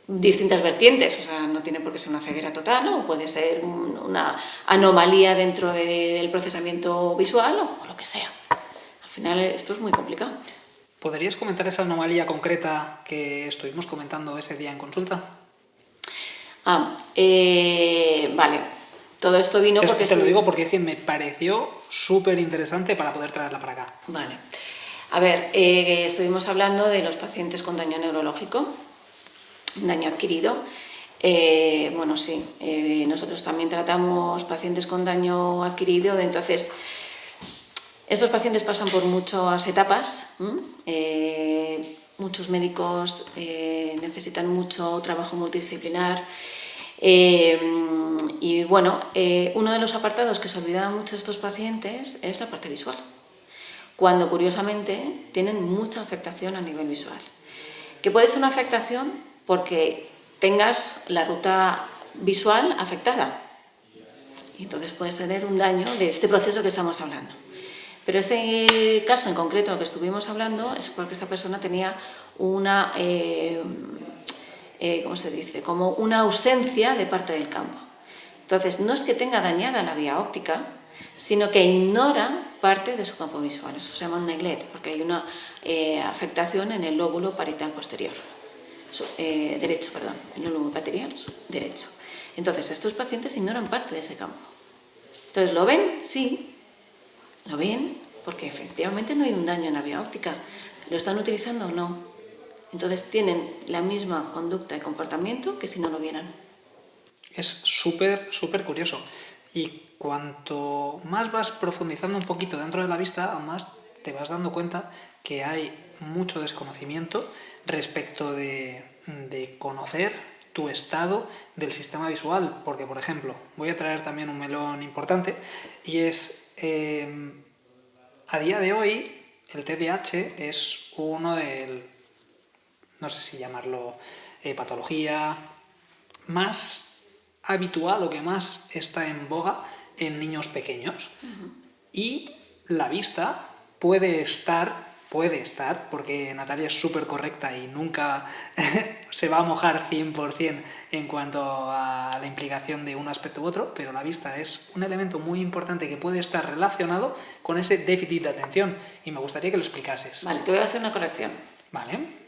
[SPEAKER 1] distintas vertientes, o sea, no tiene por qué ser una ceguera total, o puede ser una anomalía dentro del procesamiento visual o lo que sea. Al final esto es muy complicado.
[SPEAKER 2] ¿Podrías comentar esa anomalía concreta que estuvimos comentando ese día en consulta?
[SPEAKER 1] Vale. Todo esto vino porque...
[SPEAKER 2] Te lo digo porque es que me pareció súper interesante para poder traerla para acá.
[SPEAKER 1] Vale. A ver, estuvimos hablando de los pacientes con daño neurológico, daño adquirido. Bueno, sí, nosotros también tratamos pacientes con daño adquirido, entonces estos pacientes pasan por muchas etapas. Muchos médicos necesitan mucho trabajo multidisciplinar. Y bueno, uno de los apartados que se olvidaba mucho de estos pacientes es la parte visual, cuando curiosamente tienen mucha afectación a nivel visual. Que puede ser una afectación porque tengas la ruta visual afectada. Y entonces puedes tener un daño de este proceso que estamos hablando. Pero este caso en concreto, lo que estuvimos hablando, es porque esta persona tenía una, ¿cómo se dice? Como una ausencia de parte del campo. Entonces, no es que tenga dañada la vía óptica, sino que ignora parte de su campo visual. Eso se llama un neglect, porque hay una afectación en el lóbulo parietal posterior. Derecho, perdón, en el lóbulo parietal derecho. Entonces, estos pacientes ignoran parte de ese campo. Entonces, ¿lo ven? Sí, lo ven, porque efectivamente no hay un daño en la vía óptica. ¿Lo están utilizando o no? Entonces, tienen la misma conducta y comportamiento que si no lo vieran.
[SPEAKER 2] Es súper, súper curioso. Y cuanto más vas profundizando un poquito dentro de la vista, más te vas dando cuenta que hay mucho desconocimiento respecto de conocer tu estado del sistema visual. Porque, por ejemplo, voy a traer también un melón importante, y es, a día de hoy, el TDAH es uno del, no sé si llamarlo patología más habitual o que más está en boga en niños pequeños. Y la vista puede estar, porque Natalia es súper correcta y nunca se va a mojar 100% en cuanto a la implicación de un aspecto u otro, pero la vista es un elemento muy importante que puede estar relacionado con ese déficit de atención, y me gustaría que lo explicases.
[SPEAKER 1] Vale, te voy a hacer una corrección.
[SPEAKER 2] Vale.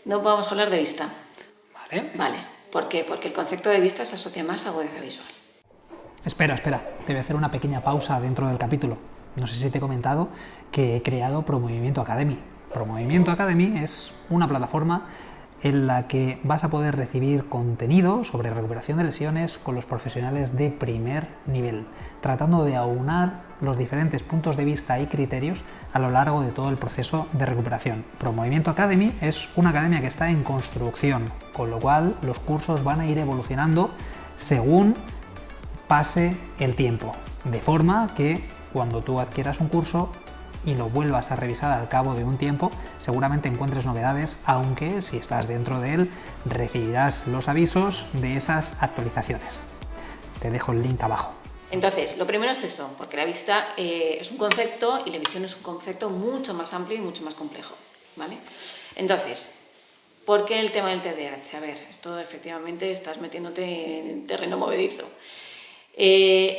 [SPEAKER 1] No vamos a hablar de vista.
[SPEAKER 2] Vale.
[SPEAKER 1] Vale. ¿Por qué? Porque el concepto de vista se asocia más a agudeza visual.
[SPEAKER 3] Espera, te voy a hacer una pequeña pausa dentro del capítulo. No sé si te he comentado que he creado ProMovimiento Academy. ProMovimiento Academy es una plataforma en la que vas a poder recibir contenido sobre recuperación de lesiones con los profesionales de primer nivel, tratando de aunar los diferentes puntos de vista y criterios a lo largo de todo el proceso de recuperación. ProMovimiento Academy es una academia que está en construcción, con lo cual los cursos van a ir evolucionando según pase el tiempo, de forma que cuando tú adquieras un curso y lo vuelvas a revisar al cabo de un tiempo, seguramente encuentres novedades, aunque si estás dentro de él recibirás los avisos de esas actualizaciones. Te dejo el link abajo.
[SPEAKER 1] Entonces, lo primero es eso, porque la vista es un concepto y la visión es un concepto mucho más amplio y mucho más complejo, ¿vale? Entonces, ¿por qué el tema del TDAH? A ver, esto efectivamente estás metiéndote en terreno movedizo.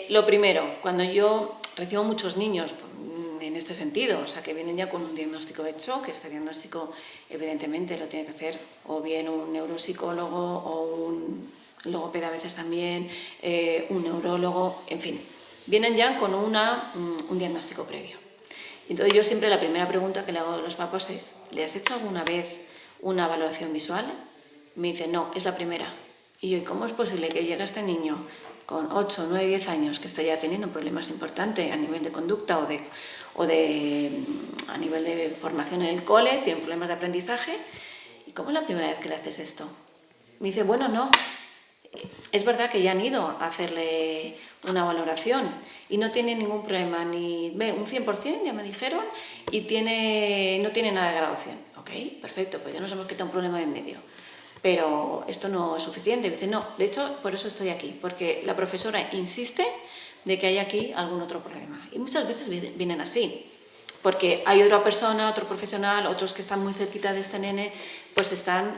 [SPEAKER 1] Lo primero, cuando yo recibo muchos niños en este sentido, o sea, que vienen ya con un diagnóstico hecho, que este diagnóstico evidentemente lo tiene que hacer o bien un neuropsicólogo o un logopeda a veces también, un neurólogo, en fin, vienen ya con un diagnóstico previo. Entonces yo siempre la primera pregunta que le hago a los papás es, ¿le has hecho alguna vez una valoración visual? Me dice, no, es la primera. Y yo, ¿cómo es posible que llegue este niño con 8, 9, 10 años que está ya teniendo problemas importantes a nivel de conducta o a nivel de formación en el cole, tiene problemas de aprendizaje? ¿Y cómo es la primera vez que le haces esto? Me dice, bueno, no. Es verdad que ya han ido a hacerle una valoración y no tiene ningún problema, ni un 100%, ya me dijeron, y no tiene nada de graduación. Ok, perfecto, pues ya nos hemos quitado un problema de en medio. Pero esto no es suficiente. Dice, no, de hecho, por eso estoy aquí, porque la profesora insiste de que hay aquí algún otro problema. Y muchas veces vienen así, porque hay otra persona, otro profesional, otros que están muy cerquita de este nene, pues están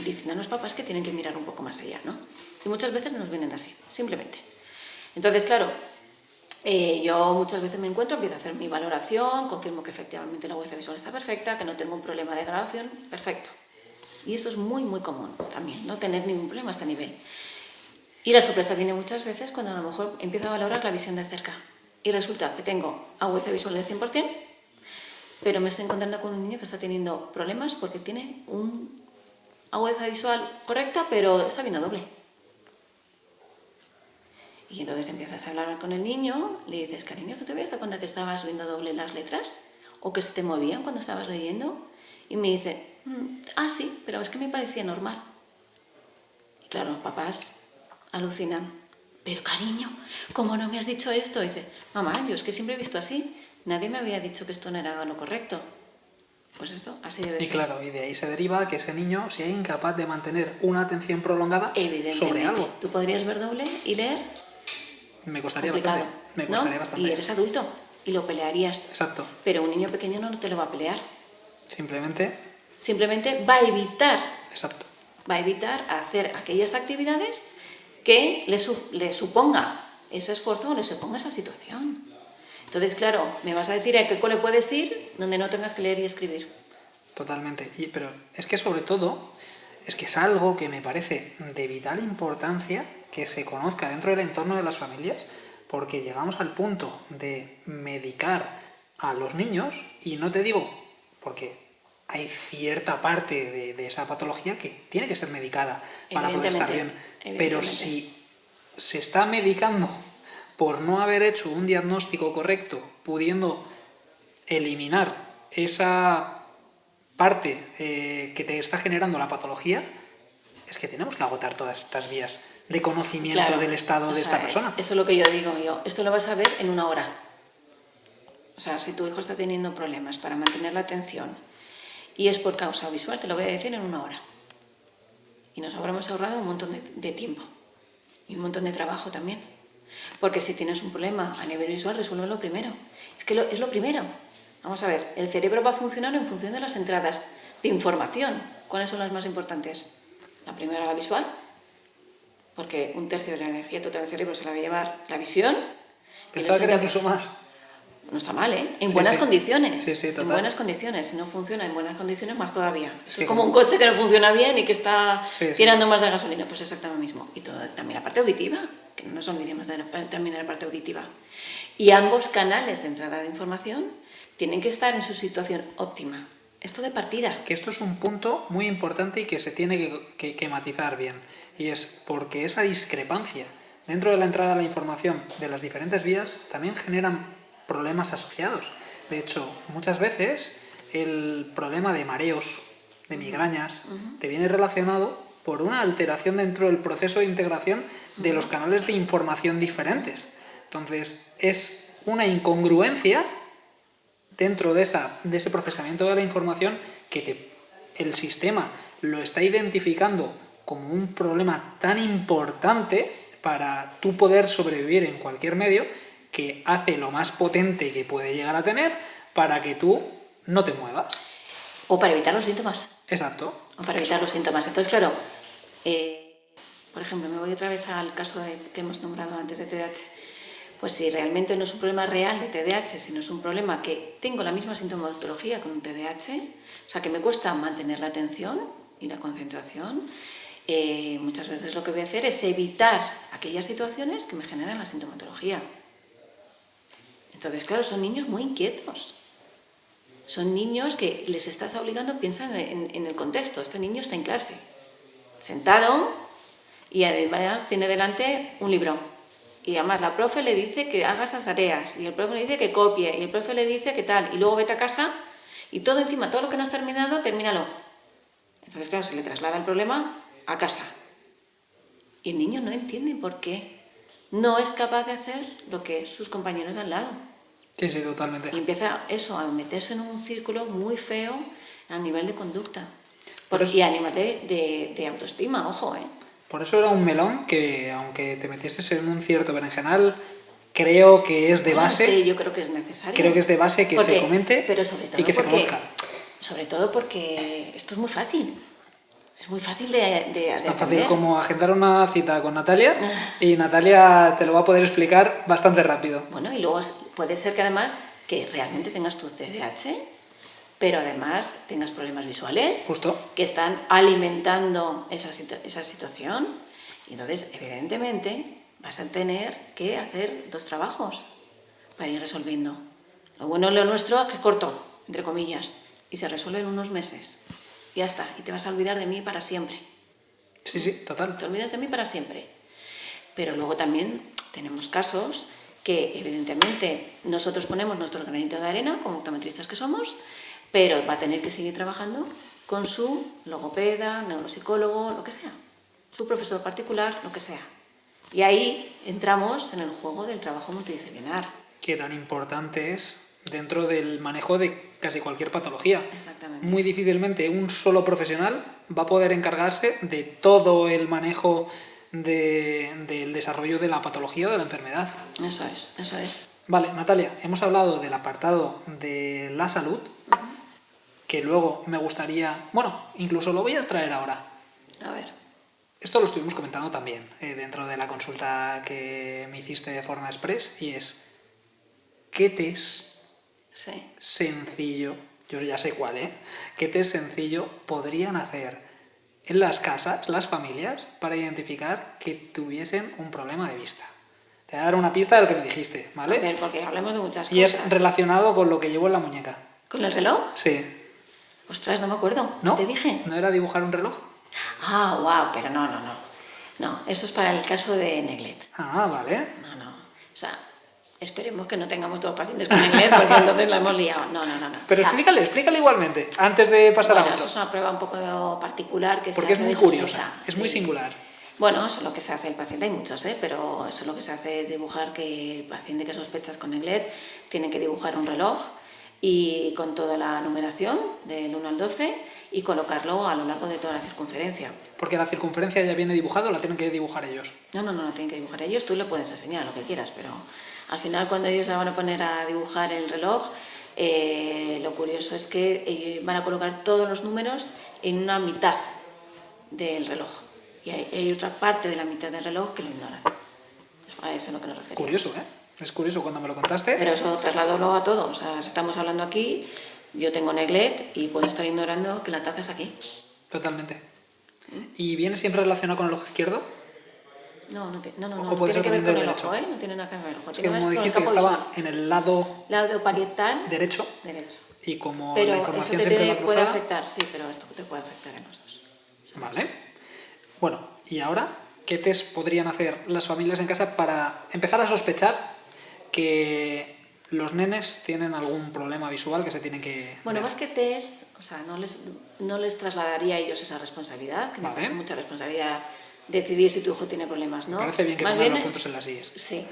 [SPEAKER 1] diciendo a los papás que tienen que mirar un poco más allá, ¿no? Y muchas veces nos vienen así, simplemente. Entonces, claro, yo muchas veces me encuentro, empiezo a hacer mi valoración, confirmo que efectivamente la agudeza visual está perfecta, que no tengo un problema de graduación, perfecto. Y esto es muy, muy común también, no tener ningún problema a este nivel. Y la sorpresa viene muchas veces cuando a lo mejor empiezo a valorar la visión de cerca. Y resulta que tengo agudeza visual del 100%, pero me estoy encontrando con un niño que está teniendo problemas porque tiene una agudeza visual correcta, pero está viendo doble. Y entonces empiezas a hablar con el niño, le dices, cariño, ¿tú te habías dado cuenta que estabas viendo doble las letras? ¿O que se te movían cuando estabas leyendo? Y me dice, sí, pero es que me parecía normal. Y claro, los papás alucinan. Pero cariño, ¿cómo no me has dicho esto? Y dice, mamá, yo es que siempre he visto así. Nadie me había dicho que esto no era lo correcto. Pues esto, así de veces.
[SPEAKER 2] Y claro, y de ahí se deriva que ese niño sea incapaz de mantener una atención prolongada sobre algo.
[SPEAKER 1] Tú podrías ver doble y leer.
[SPEAKER 2] Me costaría
[SPEAKER 1] complicado,
[SPEAKER 2] bastante. Me costaría bastante.
[SPEAKER 1] Y eres adulto y lo pelearías.
[SPEAKER 2] Exacto.
[SPEAKER 1] Pero un niño pequeño no te lo va a pelear.
[SPEAKER 2] Simplemente
[SPEAKER 1] va a evitar.
[SPEAKER 2] Exacto.
[SPEAKER 1] Va a evitar hacer aquellas actividades que le suponga ese esfuerzo o le suponga esa situación. Entonces, claro, me vas a decir a qué cole puedes ir donde no tengas que leer y escribir.
[SPEAKER 2] Totalmente. Pero es que sobre todo, es que es algo que me parece de vital importancia que se conozca dentro del entorno de las familias, porque llegamos al punto de medicar a los niños, y no te digo, porque hay cierta parte de esa patología que tiene que ser medicada para poder estar bien. Pero si se está medicando por no haber hecho un diagnóstico correcto, pudiendo eliminar esa parte que te está generando la patología, es que tenemos que agotar todas estas vías de conocimiento del estado de esta persona.
[SPEAKER 1] Eso es lo que yo digo. Esto lo vas a ver en 1 hora. O sea, si tu hijo está teniendo problemas para mantener la atención y es por causa visual, te lo voy a decir en 1 hora. Y nos habremos ahorrado un montón de tiempo y un montón de trabajo también. Porque si tienes un problema a nivel visual, resuélvelo primero. Es que es lo primero. Vamos a ver, el cerebro va a funcionar en función de las entradas de información. ¿Cuáles son las más importantes? La primera, la visual, porque 1/3 de la energía total del cerebro se la va a llevar la visión.
[SPEAKER 2] Pensaba que era incluso más.
[SPEAKER 1] No está mal, ¿eh? En buenas condiciones.
[SPEAKER 2] Sí, total.
[SPEAKER 1] En buenas condiciones. Si no funciona en buenas condiciones, más todavía. Es como un coche que no funciona bien y que está tirando más de gasolina. Pues exactamente lo mismo. Y también la parte auditiva, que no nos olvidemos también de la parte auditiva. Y ambos canales de entrada de información tienen que estar en su situación óptima. Esto de partida.
[SPEAKER 2] Que esto es un punto muy importante y que se tiene que matizar bien. Y es porque esa discrepancia dentro de la entrada de la información de las diferentes vías también generan problemas asociados. De hecho, muchas veces el problema de mareos, de migrañas, te viene relacionado por una alteración dentro del proceso de integración de los canales de información diferentes. Entonces, es una incongruencia dentro de ese procesamiento de la información que el sistema lo está identificando como un problema tan importante para tú poder sobrevivir en cualquier medio, que hace lo más potente que puede llegar a tener para que tú no te muevas.
[SPEAKER 1] O para evitar los síntomas.
[SPEAKER 2] Exacto.
[SPEAKER 1] O para evitar los síntomas. Entonces, claro, por ejemplo, me voy otra vez al caso que hemos nombrado antes de TDAH. Pues si realmente no es un problema real de TDAH, sino es un problema que tengo la misma sintomatología con un TDAH, o sea, que me cuesta mantener la atención y la concentración, muchas veces lo que voy a hacer es evitar aquellas situaciones que me generan la sintomatología. Entonces, claro, son niños muy inquietos. Son niños que les estás obligando, piensan en el contexto. Este niño está en clase, sentado, y además tiene delante un libro. Y además la profe le dice que haga esas tareas, y el profe le dice que copie, y el profe le dice que tal, y luego vete a casa, y todo encima, todo lo que no has terminado, termínalo. Entonces, claro, se le traslada el problema a casa. Y el niño no entiende por qué no es capaz de hacer lo que sus compañeros de al lado.
[SPEAKER 2] Sí, totalmente.
[SPEAKER 1] Y empieza eso, a meterse en un círculo muy feo a nivel de conducta. Y a nivel de autoestima, ojo, ¿eh?
[SPEAKER 2] Por eso era un melón que, aunque te metieses en un cierto berenjenal, creo que es de base.
[SPEAKER 1] Sí, yo creo que es necesario.
[SPEAKER 2] Creo que es de base que se comente,
[SPEAKER 1] pero sobre todo
[SPEAKER 2] y que se conozca.
[SPEAKER 1] Sobre todo porque esto es muy fácil. Es muy fácil de
[SPEAKER 2] Es tan
[SPEAKER 1] atender.
[SPEAKER 2] fácil como agendar una cita con Natalia, y Natalia te lo va a poder explicar bastante rápido.
[SPEAKER 1] Bueno, y luego puede ser que además que realmente tengas tu TDAH, pero además tengas problemas visuales.
[SPEAKER 2] Justo.
[SPEAKER 1] Que están alimentando esa situación. Y entonces, evidentemente, vas a tener que hacer 2 trabajos para ir resolviendo. Lo bueno de lo nuestro es que es corto, entre comillas, y se resuelve en unos meses. Y ya está, y te vas a olvidar de mí para siempre.
[SPEAKER 2] Sí, total.
[SPEAKER 1] Te olvidas de mí para siempre. Pero luego también tenemos casos que, evidentemente, nosotros ponemos nuestro granito de arena, como optometristas que somos, pero va a tener que seguir trabajando con su logopeda, neuropsicólogo, lo que sea, su profesor particular, lo que sea. Y ahí entramos en el juego del trabajo multidisciplinar.
[SPEAKER 2] Qué tan importante es dentro del manejo de casi cualquier patología.
[SPEAKER 1] Exactamente.
[SPEAKER 2] Muy difícilmente un solo profesional va a poder encargarse de todo el manejo del desarrollo de la patología o de la enfermedad.
[SPEAKER 1] Eso es.
[SPEAKER 2] Vale, Natalia, hemos hablado del apartado de la salud, que luego me gustaría... Bueno, incluso lo voy a traer ahora.
[SPEAKER 1] A ver.
[SPEAKER 2] Esto lo estuvimos comentando también dentro de la consulta que me hiciste de forma express, y es, ¿qué test
[SPEAKER 1] Sí.
[SPEAKER 2] sencillo, yo ya sé cuál, qué test sencillo podrían hacer en las casas, las familias, para identificar que tuviesen un problema de vista? Te voy a dar una pista de lo que me dijiste, ¿vale?
[SPEAKER 1] A ver, porque hablemos de muchas
[SPEAKER 2] Y
[SPEAKER 1] cosas.
[SPEAKER 2] es relacionado con lo que llevo en la muñeca.
[SPEAKER 1] ¿Con el reloj?
[SPEAKER 2] Sí.
[SPEAKER 1] Ostras, no me acuerdo.
[SPEAKER 2] ¿No?
[SPEAKER 1] ¿Qué te dije?
[SPEAKER 2] ¿No era dibujar un reloj?
[SPEAKER 1] Ah, wow, pero no. No, eso es para el caso de Neglet.
[SPEAKER 2] Ah, vale.
[SPEAKER 1] No. O sea, esperemos que no tengamos todos pacientes con Neglet porque entonces la hemos liado. No.
[SPEAKER 2] Pero
[SPEAKER 1] O sea,
[SPEAKER 2] explícale igualmente, antes de pasar a
[SPEAKER 1] bueno,
[SPEAKER 2] otro.
[SPEAKER 1] eso es una prueba un poco particular que
[SPEAKER 2] Porque
[SPEAKER 1] se
[SPEAKER 2] es
[SPEAKER 1] hace
[SPEAKER 2] muy
[SPEAKER 1] de
[SPEAKER 2] curiosa,
[SPEAKER 1] sospecha.
[SPEAKER 2] es muy
[SPEAKER 1] Sí.
[SPEAKER 2] singular.
[SPEAKER 1] Bueno, eso es lo que se hace el paciente, hay muchos, pero eso lo que se hace es dibujar que el paciente que sospechas con Neglet tiene que dibujar un reloj y con toda la numeración del 1 al 12 y colocarlo a lo largo de toda la circunferencia.
[SPEAKER 2] Porque la circunferencia ya viene dibujada o la tienen que dibujar ellos.
[SPEAKER 1] No, tienen que dibujar ellos, tú le puedes enseñar lo que quieras, pero al final cuando ellos se van a poner a dibujar el reloj, lo curioso es que van a colocar todos los números en una mitad del reloj. Y hay otra parte de la mitad del reloj que lo ignoran. A eso es a lo que nos referimos.
[SPEAKER 2] Curioso, Es curioso cuando me lo contaste.
[SPEAKER 1] Pero eso trasladólo a todo. O sea, si estamos hablando aquí, yo tengo Neglet y puedo estar ignorando que la taza está aquí.
[SPEAKER 2] Totalmente. ¿Y viene siempre relacionado con el ojo izquierdo?
[SPEAKER 1] No
[SPEAKER 2] O puede
[SPEAKER 1] tiene
[SPEAKER 2] ser
[SPEAKER 1] que ver
[SPEAKER 2] también
[SPEAKER 1] con
[SPEAKER 2] del
[SPEAKER 1] el
[SPEAKER 2] derecho.
[SPEAKER 1] ojo, No tiene nada que ver con el ojo.
[SPEAKER 2] Es que
[SPEAKER 1] Tiene
[SPEAKER 2] como
[SPEAKER 1] más con el
[SPEAKER 2] dijiste que
[SPEAKER 1] campo
[SPEAKER 2] estaba
[SPEAKER 1] visual.
[SPEAKER 2] en el lado
[SPEAKER 1] Lado parietal
[SPEAKER 2] derecho,
[SPEAKER 1] derecho.
[SPEAKER 2] y como
[SPEAKER 1] Pero
[SPEAKER 2] la
[SPEAKER 1] eso
[SPEAKER 2] información
[SPEAKER 1] te
[SPEAKER 2] siempre va
[SPEAKER 1] puede
[SPEAKER 2] cruzada...
[SPEAKER 1] afectar, sí, pero esto te puede afectar en los dos.
[SPEAKER 2] Vale. Bueno, y ahora, ¿qué test podrían hacer las familias en casa para empezar a sospechar que los nenes tienen algún problema visual que se tienen que...
[SPEAKER 1] Bueno,
[SPEAKER 2] ver?
[SPEAKER 1] más que test, o sea, no les trasladaría a ellos esa responsabilidad, que me
[SPEAKER 2] Vale.
[SPEAKER 1] parece mucha responsabilidad decidir si tu hijo tiene problemas, ¿no?
[SPEAKER 2] Me parece bien que
[SPEAKER 1] Más
[SPEAKER 2] pongan los
[SPEAKER 1] bien,
[SPEAKER 2] puntos en las sillas.
[SPEAKER 1] Sí,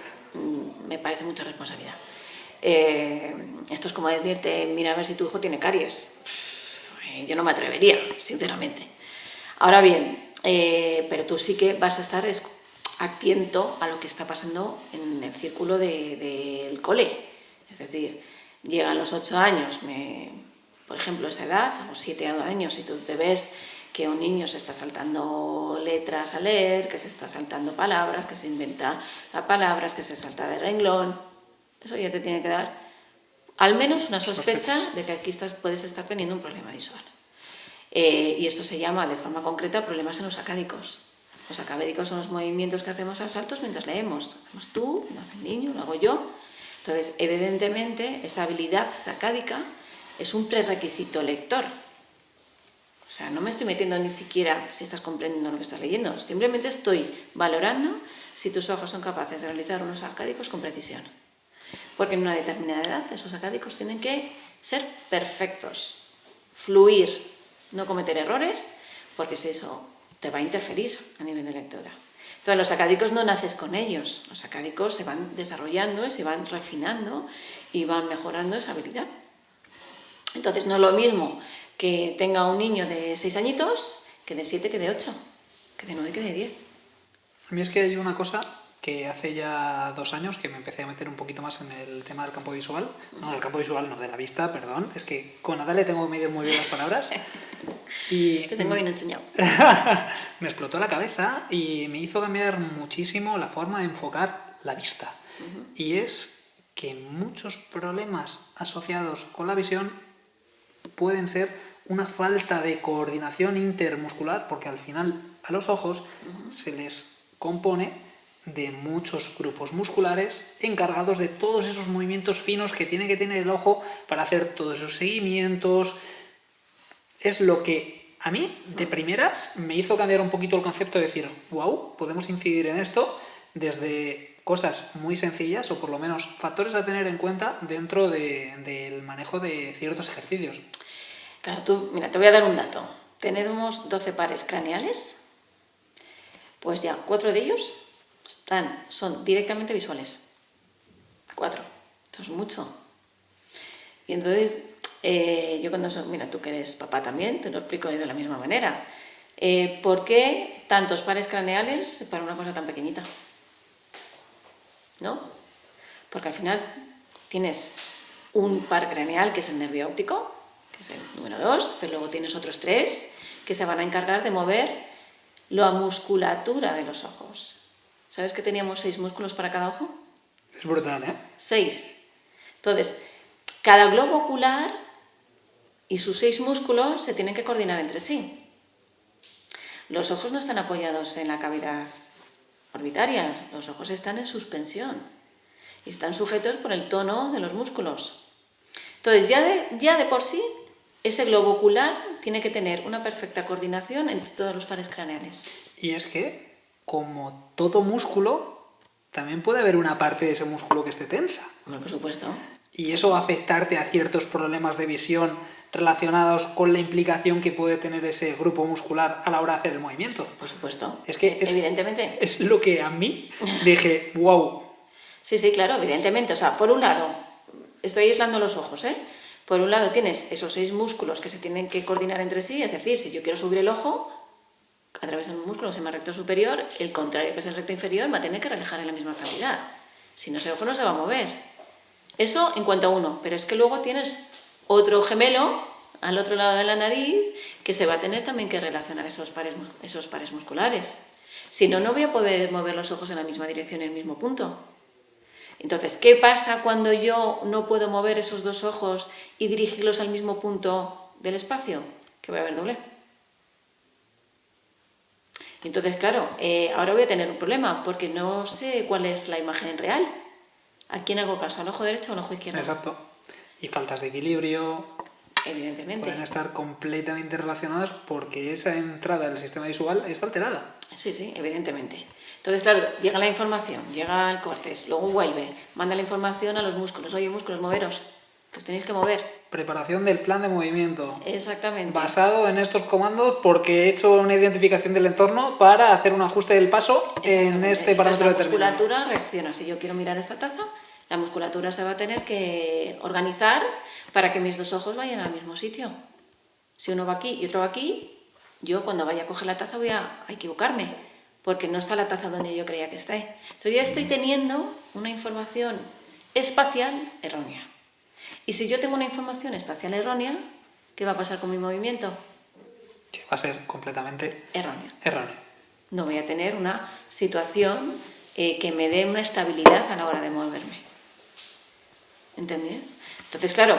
[SPEAKER 1] me parece mucha responsabilidad. Esto es como decirte, mira a ver si tu hijo tiene caries. Yo no me atrevería, sinceramente. Ahora bien, pero tú sí que vas a estar atento a lo que está pasando en el círculo del cole. Es decir, llegan los 8 años, por ejemplo, esa edad, o 7 años, y tú te ves que un niño se está saltando letras a leer, que se está saltando palabras, que se inventa las palabras, que se salta de renglón. Eso ya te tiene que dar al menos una sospecha de que aquí puedes estar teniendo un problema visual. Y esto se llama de forma concreta problemas en los sacádicos. Los sacádicos son los movimientos que hacemos a saltos mientras leemos. Lo haces tú, lo hace el niño, lo hago yo. Entonces, evidentemente, esa habilidad sacádica es un prerequisito lector. O sea, no me estoy metiendo ni siquiera si estás comprendiendo lo que estás leyendo. Simplemente estoy valorando si tus ojos son capaces de realizar unos sacádicos con precisión. Porque en una determinada edad esos sacádicos tienen que ser perfectos, fluir, no cometer errores, porque si eso te va a interferir a nivel de lectura. Entonces, los sacádicos no naces con ellos. Los sacádicos se van desarrollando y se van refinando y van mejorando esa habilidad. Entonces, no es lo mismo que tenga un niño de 6 añitos que de 7, que de 8, que de 9, que de 10.
[SPEAKER 2] A mí es que hay una cosa que hace ya 2 años que me empecé a meter un poquito más en el tema del campo visual. No, del campo visual, no, de la vista, perdón. Es que con Natalia tengo que medir muy bien las palabras. Y
[SPEAKER 1] Te tengo bien enseñado.
[SPEAKER 2] me explotó la cabeza y me hizo cambiar muchísimo la forma de enfocar la vista. Y es que muchos problemas asociados con la visión pueden ser una falta de coordinación intermuscular, porque al final a los ojos se les compone de muchos grupos musculares encargados de todos esos movimientos finos que tiene que tener el ojo para hacer todos esos seguimientos. Es lo que a mí, de primeras, me hizo cambiar un poquito el concepto de decir, wow, podemos incidir en esto desde cosas muy sencillas, o por lo menos factores a tener en cuenta dentro del manejo de ciertos ejercicios.
[SPEAKER 1] Claro, mira, te voy a dar un dato. Tenemos 12 pares craneales, pues ya 4 de ellos son directamente visuales. 4. Esto es mucho. Y entonces, yo cuando mira, tú que eres papá también, te lo explico de la misma manera. ¿Por qué tantos pares craneales para una cosa tan pequeñita? ¿No? Porque al final tienes un par craneal que es el nervio óptico, que es el número 2, pero luego tienes otros 3 que se van a encargar de mover La musculatura de los ojos. ¿Sabes que teníamos 6 músculos para cada ojo?
[SPEAKER 2] Es brutal, ¿eh?
[SPEAKER 1] 6. Entonces, cada globo ocular y sus 6 músculos se tienen que coordinar entre sí. Los ojos no están apoyados en la cavidad orbitaria, los ojos están en suspensión y están sujetos por el tono de los músculos. Entonces, ya de por sí, ese globo ocular tiene que tener una perfecta coordinación entre todos los pares craneales.
[SPEAKER 2] Y es que, como todo músculo, también puede haber una parte de ese músculo que esté tensa.
[SPEAKER 1] Bueno, por supuesto.
[SPEAKER 2] Y eso va a afectarte a ciertos problemas de visión relacionados con la implicación que puede tener ese grupo muscular a la hora de hacer el movimiento.
[SPEAKER 1] Por supuesto.
[SPEAKER 2] Es que
[SPEAKER 1] evidentemente.
[SPEAKER 2] Es lo que a mí dije, wow.
[SPEAKER 1] Sí, claro, evidentemente. O sea, por un lado, estoy aislando los ojos, ¿eh? Por un lado tienes esos 6 músculos que se tienen que coordinar entre sí, es decir, si yo quiero subir el ojo, a través de un músculo recto superior, el contrario, que es el recto inferior, va a tener que relajar en la misma cavidad. Si no, ese ojo no se va a mover. Eso en cuanto a uno, pero es que luego tienes otro gemelo al otro lado de la nariz que se va a tener también que relacionar esos pares musculares. Si no, no voy a poder mover los ojos en la misma dirección, en el mismo punto. Entonces, ¿qué pasa cuando yo no puedo mover esos 2 ojos y dirigirlos al mismo punto del espacio? Que voy a ver doble. Entonces, claro, ahora voy a tener un problema porque no sé cuál es la imagen real. ¿A quién hago caso? ¿Al ojo derecho o al ojo izquierdo?
[SPEAKER 2] Exacto. Y faltas de equilibrio
[SPEAKER 1] Evidentemente.
[SPEAKER 2] pueden estar completamente relacionadas porque esa entrada del sistema visual está alterada.
[SPEAKER 1] Sí, evidentemente. Entonces, claro, llega la información, llega el córtex, luego vuelve, manda la información a los músculos. Oye, músculos, moveros, que os tenéis que mover.
[SPEAKER 2] Preparación del plan de movimiento.
[SPEAKER 1] Exactamente.
[SPEAKER 2] Basado en estos comandos porque he hecho una identificación del entorno para hacer un ajuste del paso en este parámetro determinado.
[SPEAKER 1] La musculatura reacciona. Si yo quiero mirar esta taza, la musculatura se va a tener que organizar para que mis 2 ojos vayan al mismo sitio. Si uno va aquí y otro va aquí, yo cuando vaya a coger la taza voy a equivocarme, porque no está la taza donde yo creía que está. Entonces ya estoy teniendo una información espacial errónea. Y si yo tengo una información espacial errónea, ¿qué va a pasar con mi movimiento?
[SPEAKER 2] Que va a ser completamente
[SPEAKER 1] erróneo. No voy a tener una situación que me dé una estabilidad a la hora de moverme. ¿Entendés? Entonces, claro,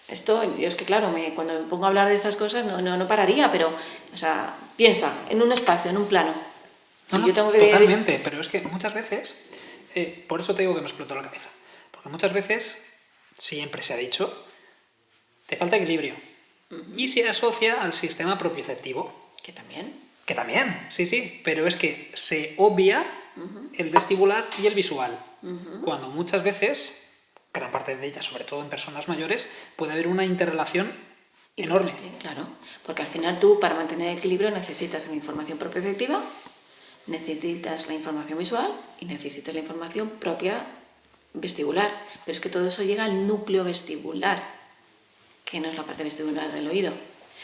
[SPEAKER 1] yo es que claro, cuando me pongo a hablar de estas cosas no pararía, pero, o sea, piensa en un espacio, en un plano.
[SPEAKER 2] Yo tengo que totalmente, pero es que muchas veces, por eso te digo que me explotó la cabeza, porque muchas veces, siempre se ha dicho, te falta equilibrio. Y se asocia al sistema propioceptivo.
[SPEAKER 1] ¿Que también?
[SPEAKER 2] Que también, sí, pero es que se obvia el vestibular y el visual, cuando muchas veces, gran parte de ellas, sobre todo en personas mayores, puede haber una interrelación enorme.
[SPEAKER 1] Claro, porque al final tú para mantener el equilibrio necesitas la información propioceptiva, necesitas la información visual y necesitas la información propia vestibular, pero es que todo eso llega al núcleo vestibular, que no es la parte vestibular del oído.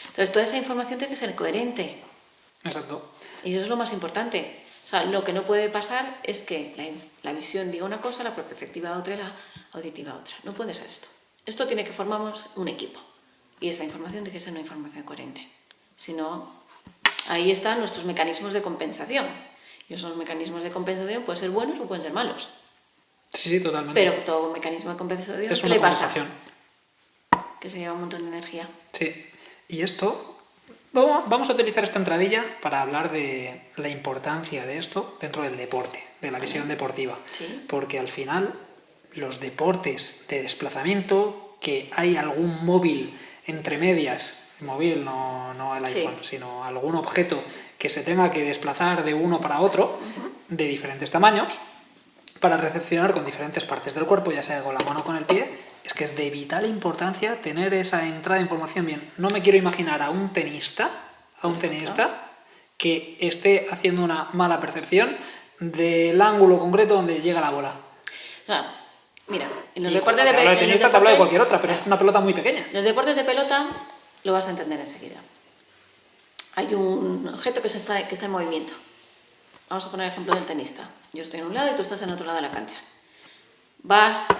[SPEAKER 1] Entonces toda esa información tiene que ser coherente.
[SPEAKER 2] Exacto.
[SPEAKER 1] Y eso es lo más importante. O sea, lo que no puede pasar es que la visión diga una cosa, la propioceptiva otra y la auditiva otra. No puede ser esto. Esto tiene que formar un equipo. Y esa información tiene que ser una información coherente. Si no, ahí están nuestros mecanismos de compensación. Y esos mecanismos de compensación pueden ser buenos o pueden ser malos.
[SPEAKER 2] Sí, totalmente.
[SPEAKER 1] Pero todo mecanismo de compensación,
[SPEAKER 2] es
[SPEAKER 1] ¿qué
[SPEAKER 2] una
[SPEAKER 1] le pasa?
[SPEAKER 2] compensación.
[SPEAKER 1] Que se lleva un montón de energía.
[SPEAKER 2] Sí. Y esto, vamos a utilizar esta entradilla para hablar de la importancia de esto dentro del deporte, de la visión deportiva.
[SPEAKER 1] ¿Sí?
[SPEAKER 2] Porque al final, los deportes de desplazamiento, que hay algún móvil entre medias, móvil no el iPhone, sino algún objeto que se tenga que desplazar de uno para otro, de diferentes tamaños, para recepcionar con diferentes partes del cuerpo, ya sea con la mano o con el pie, es que es de vital importancia tener esa entrada de información bien. No me quiero imaginar a un tenista que esté haciendo una mala percepción del ángulo concreto donde llega la bola.
[SPEAKER 1] Claro, mira, en los
[SPEAKER 2] Y
[SPEAKER 1] deportes
[SPEAKER 2] de tenista te hablo de cualquier otra, pero es una pelota muy pequeña.
[SPEAKER 1] Los deportes de pelota lo vas a entender enseguida. Hay un objeto que está en movimiento. Vamos a poner el ejemplo del tenista. Yo estoy en un lado y tú estás en otro lado de la cancha.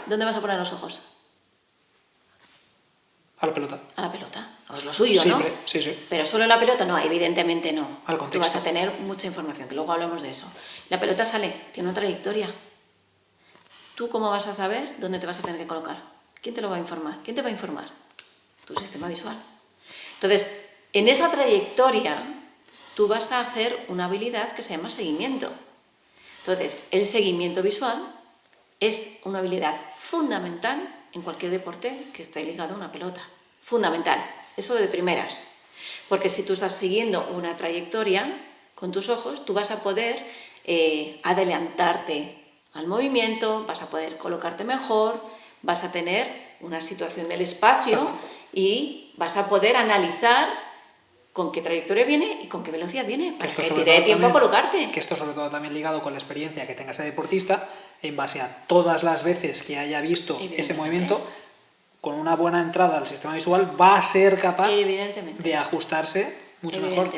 [SPEAKER 1] ¿Dónde vas a poner los ojos?
[SPEAKER 2] A la pelota.
[SPEAKER 1] A la pelota. es lo suyo, ¿no?
[SPEAKER 2] Siempre, sí, sí.
[SPEAKER 1] Pero solo la pelota, no, evidentemente no.
[SPEAKER 2] Al
[SPEAKER 1] Tú
[SPEAKER 2] contexto.
[SPEAKER 1] vas a tener mucha información, que luego hablamos de eso. La pelota sale, tiene una trayectoria. ¿Tú cómo vas a saber dónde te vas a tener que colocar? ¿Quién te lo va a informar? ¿Quién te va a informar? Tu sistema visual. Entonces, en esa trayectoria, tú vas a hacer una habilidad que se llama seguimiento. Entonces, el seguimiento visual es una habilidad fundamental en cualquier deporte que esté ligado a una pelota. Fundamental. Eso de primeras. Porque si tú estás siguiendo una trayectoria con tus ojos, tú vas a poder adelantarte al movimiento, vas a poder colocarte mejor, vas a tener una situación del espacio. Exacto. Y vas a poder analizar con qué trayectoria viene y con qué velocidad viene, para que te dé tiempo a colocarte.
[SPEAKER 2] Que esto sobre todo también ligado con la experiencia que tenga ese deportista, en base a todas las veces que haya visto ese movimiento, con una buena entrada al sistema visual va a ser capaz de ajustarse mucho mejor.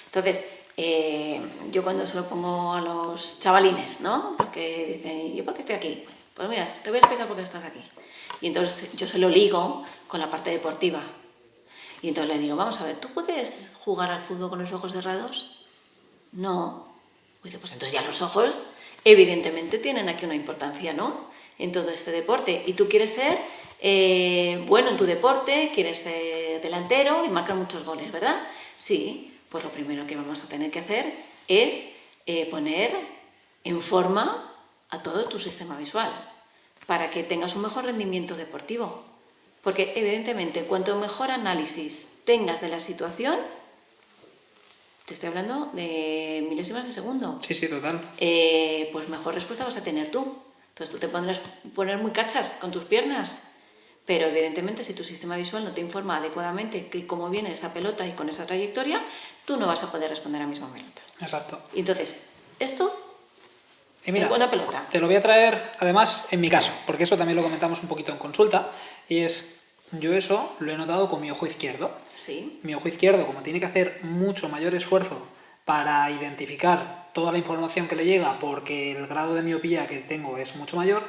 [SPEAKER 1] Entonces, yo cuando se lo pongo a los chavalines, ¿no? Porque dicen, ¿yo por qué estoy aquí? Pues mira, te voy a explicar por qué estás aquí. Y entonces yo se lo ligo con la parte deportiva. Y entonces le digo, vamos a ver, ¿tú puedes jugar al fútbol con los ojos cerrados? No. Pues entonces ya los ojos evidentemente tienen aquí una importancia, ¿no? En todo este deporte. Y tú quieres ser bueno en tu deporte, quieres ser delantero y marcar muchos goles, ¿verdad? Sí, pues lo primero que vamos a tener que hacer es poner en forma a todo tu sistema visual para que tengas un mejor rendimiento deportivo. Porque evidentemente cuanto mejor análisis tengas de la situación, te estoy hablando de milésimas de segundo.
[SPEAKER 2] Sí, sí, total.
[SPEAKER 1] Pues mejor respuesta vas a tener tú. Entonces tú te podrás poner muy cachas con tus piernas, pero evidentemente si tu sistema visual no te informa adecuadamente que cómo viene esa pelota y con esa trayectoria, tú no vas a poder responder a la misma pelota.
[SPEAKER 2] Exacto.
[SPEAKER 1] Y entonces, esto...
[SPEAKER 2] Y mira,
[SPEAKER 1] buena pelota.
[SPEAKER 2] Te lo voy a traer, además, en mi caso, porque eso también lo comentamos un poquito en consulta, y es, yo eso lo he notado con mi ojo izquierdo.
[SPEAKER 1] Sí.
[SPEAKER 2] Mi ojo izquierdo, como tiene que hacer mucho mayor esfuerzo para identificar toda la información que le llega, porque el grado de miopía que tengo es mucho mayor,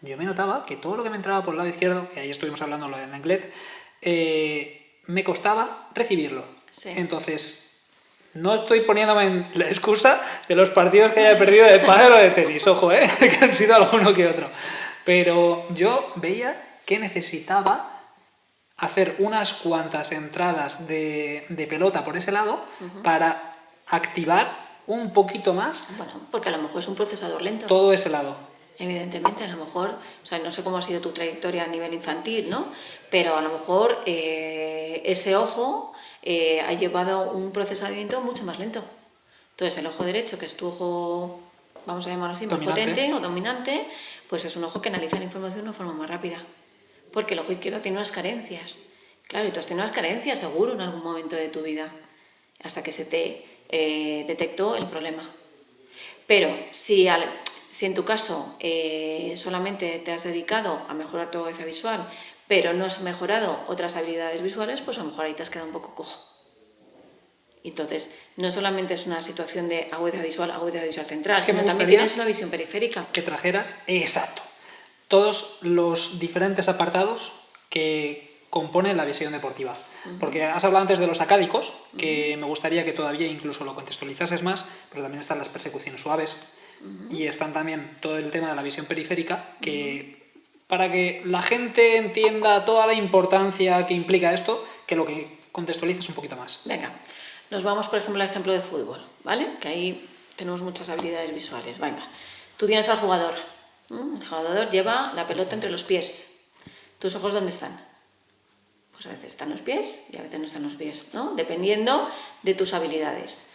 [SPEAKER 2] yo me notaba que todo lo que me entraba por el lado izquierdo, que ahí estuvimos hablando lo de Lenglet, me costaba recibirlo.
[SPEAKER 1] Sí.
[SPEAKER 2] Entonces... No estoy poniéndome en la excusa de los partidos que haya perdido de pádel o de tenis, ojo, que han sido alguno que otro. Pero yo veía que necesitaba hacer unas cuantas entradas de pelota por ese lado para activar un poquito más.
[SPEAKER 1] Bueno, porque a lo mejor es un procesador lento.
[SPEAKER 2] Todo ese lado.
[SPEAKER 1] Evidentemente, a lo mejor, o sea, no sé cómo ha sido tu trayectoria a nivel infantil, ¿no? Pero a lo mejor ese ojo... ha llevado un procesamiento mucho más lento. Entonces, el ojo derecho, que es tu ojo, vamos a llamarlo así, más potente o dominante, pues es un ojo que analiza la información de una forma más rápida. Porque el ojo izquierdo tiene unas carencias. Claro, y tú has tenido unas carencias, seguro, en algún momento de tu vida, hasta que se te detectó el problema. Pero si en tu caso solamente te has dedicado a mejorar tu agudeza visual, pero no has mejorado otras habilidades visuales, pues a lo mejor ahí te has quedado un poco cojo. Entonces, no solamente es una situación de agudeza visual central, sino también tienes una visión periférica.
[SPEAKER 2] Que trajeras, exacto, todos los diferentes apartados que componen la visión deportiva. Porque has hablado antes de los acádicos, que me gustaría que todavía incluso lo contextualizases más, pero también están las persecuciones suaves y están también todo el tema de la visión periférica, que... para que la gente entienda toda la importancia que implica esto, que lo que contextualices un poquito más.
[SPEAKER 1] Venga, nos vamos por ejemplo al ejemplo de fútbol, ¿vale? Que ahí tenemos muchas habilidades visuales. Venga, tú tienes al jugador. El jugador lleva la pelota entre los pies. ¿Tus ojos dónde están? Pues a veces están los pies y a veces no están los pies, ¿no? Dependiendo de tus habilidades.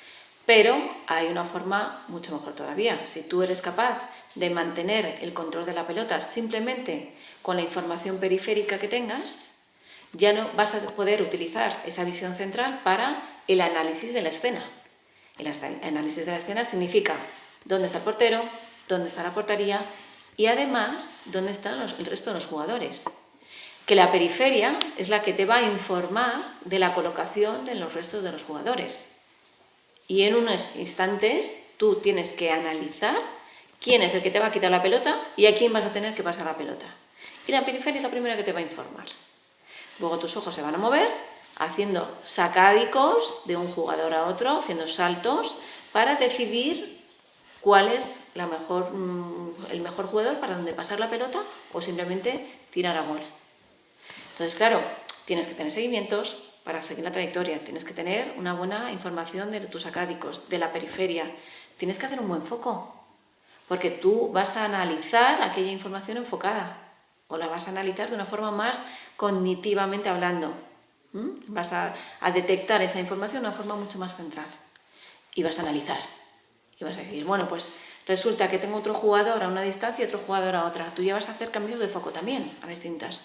[SPEAKER 1] Pero hay una forma mucho mejor todavía. Si tú eres capaz de mantener el control de la pelota simplemente con la información periférica que tengas, ya no vas a poder utilizar esa visión central para el análisis de la escena. El análisis de la escena significa dónde está el portero, dónde está la portería y además dónde están el resto de los jugadores. Que la periferia es la que te va a informar de la colocación de los restos de los jugadores. Y en unos instantes tú tienes que analizar quién es el que te va a quitar la pelota y a quién vas a tener que pasar la pelota. Y la periferia es la primera que te va a informar. Luego tus ojos se van a mover haciendo sacádicos de un jugador a otro, haciendo saltos para decidir cuál es el mejor jugador para dónde pasar la pelota o simplemente tirar a gol. Entonces, claro, tienes que tener seguimientos para seguir la trayectoria, tienes que tener una buena información de tus sacádicos, de la periferia, tienes que hacer un buen foco, porque tú vas a analizar aquella información enfocada o la vas a analizar de una forma más cognitivamente hablando. Vas a detectar esa información de una forma mucho más central y vas a analizar y vas a decir, bueno, pues resulta que tengo otro jugador a una distancia y otro jugador a otra. Tú ya vas a hacer cambios de foco también a distintas.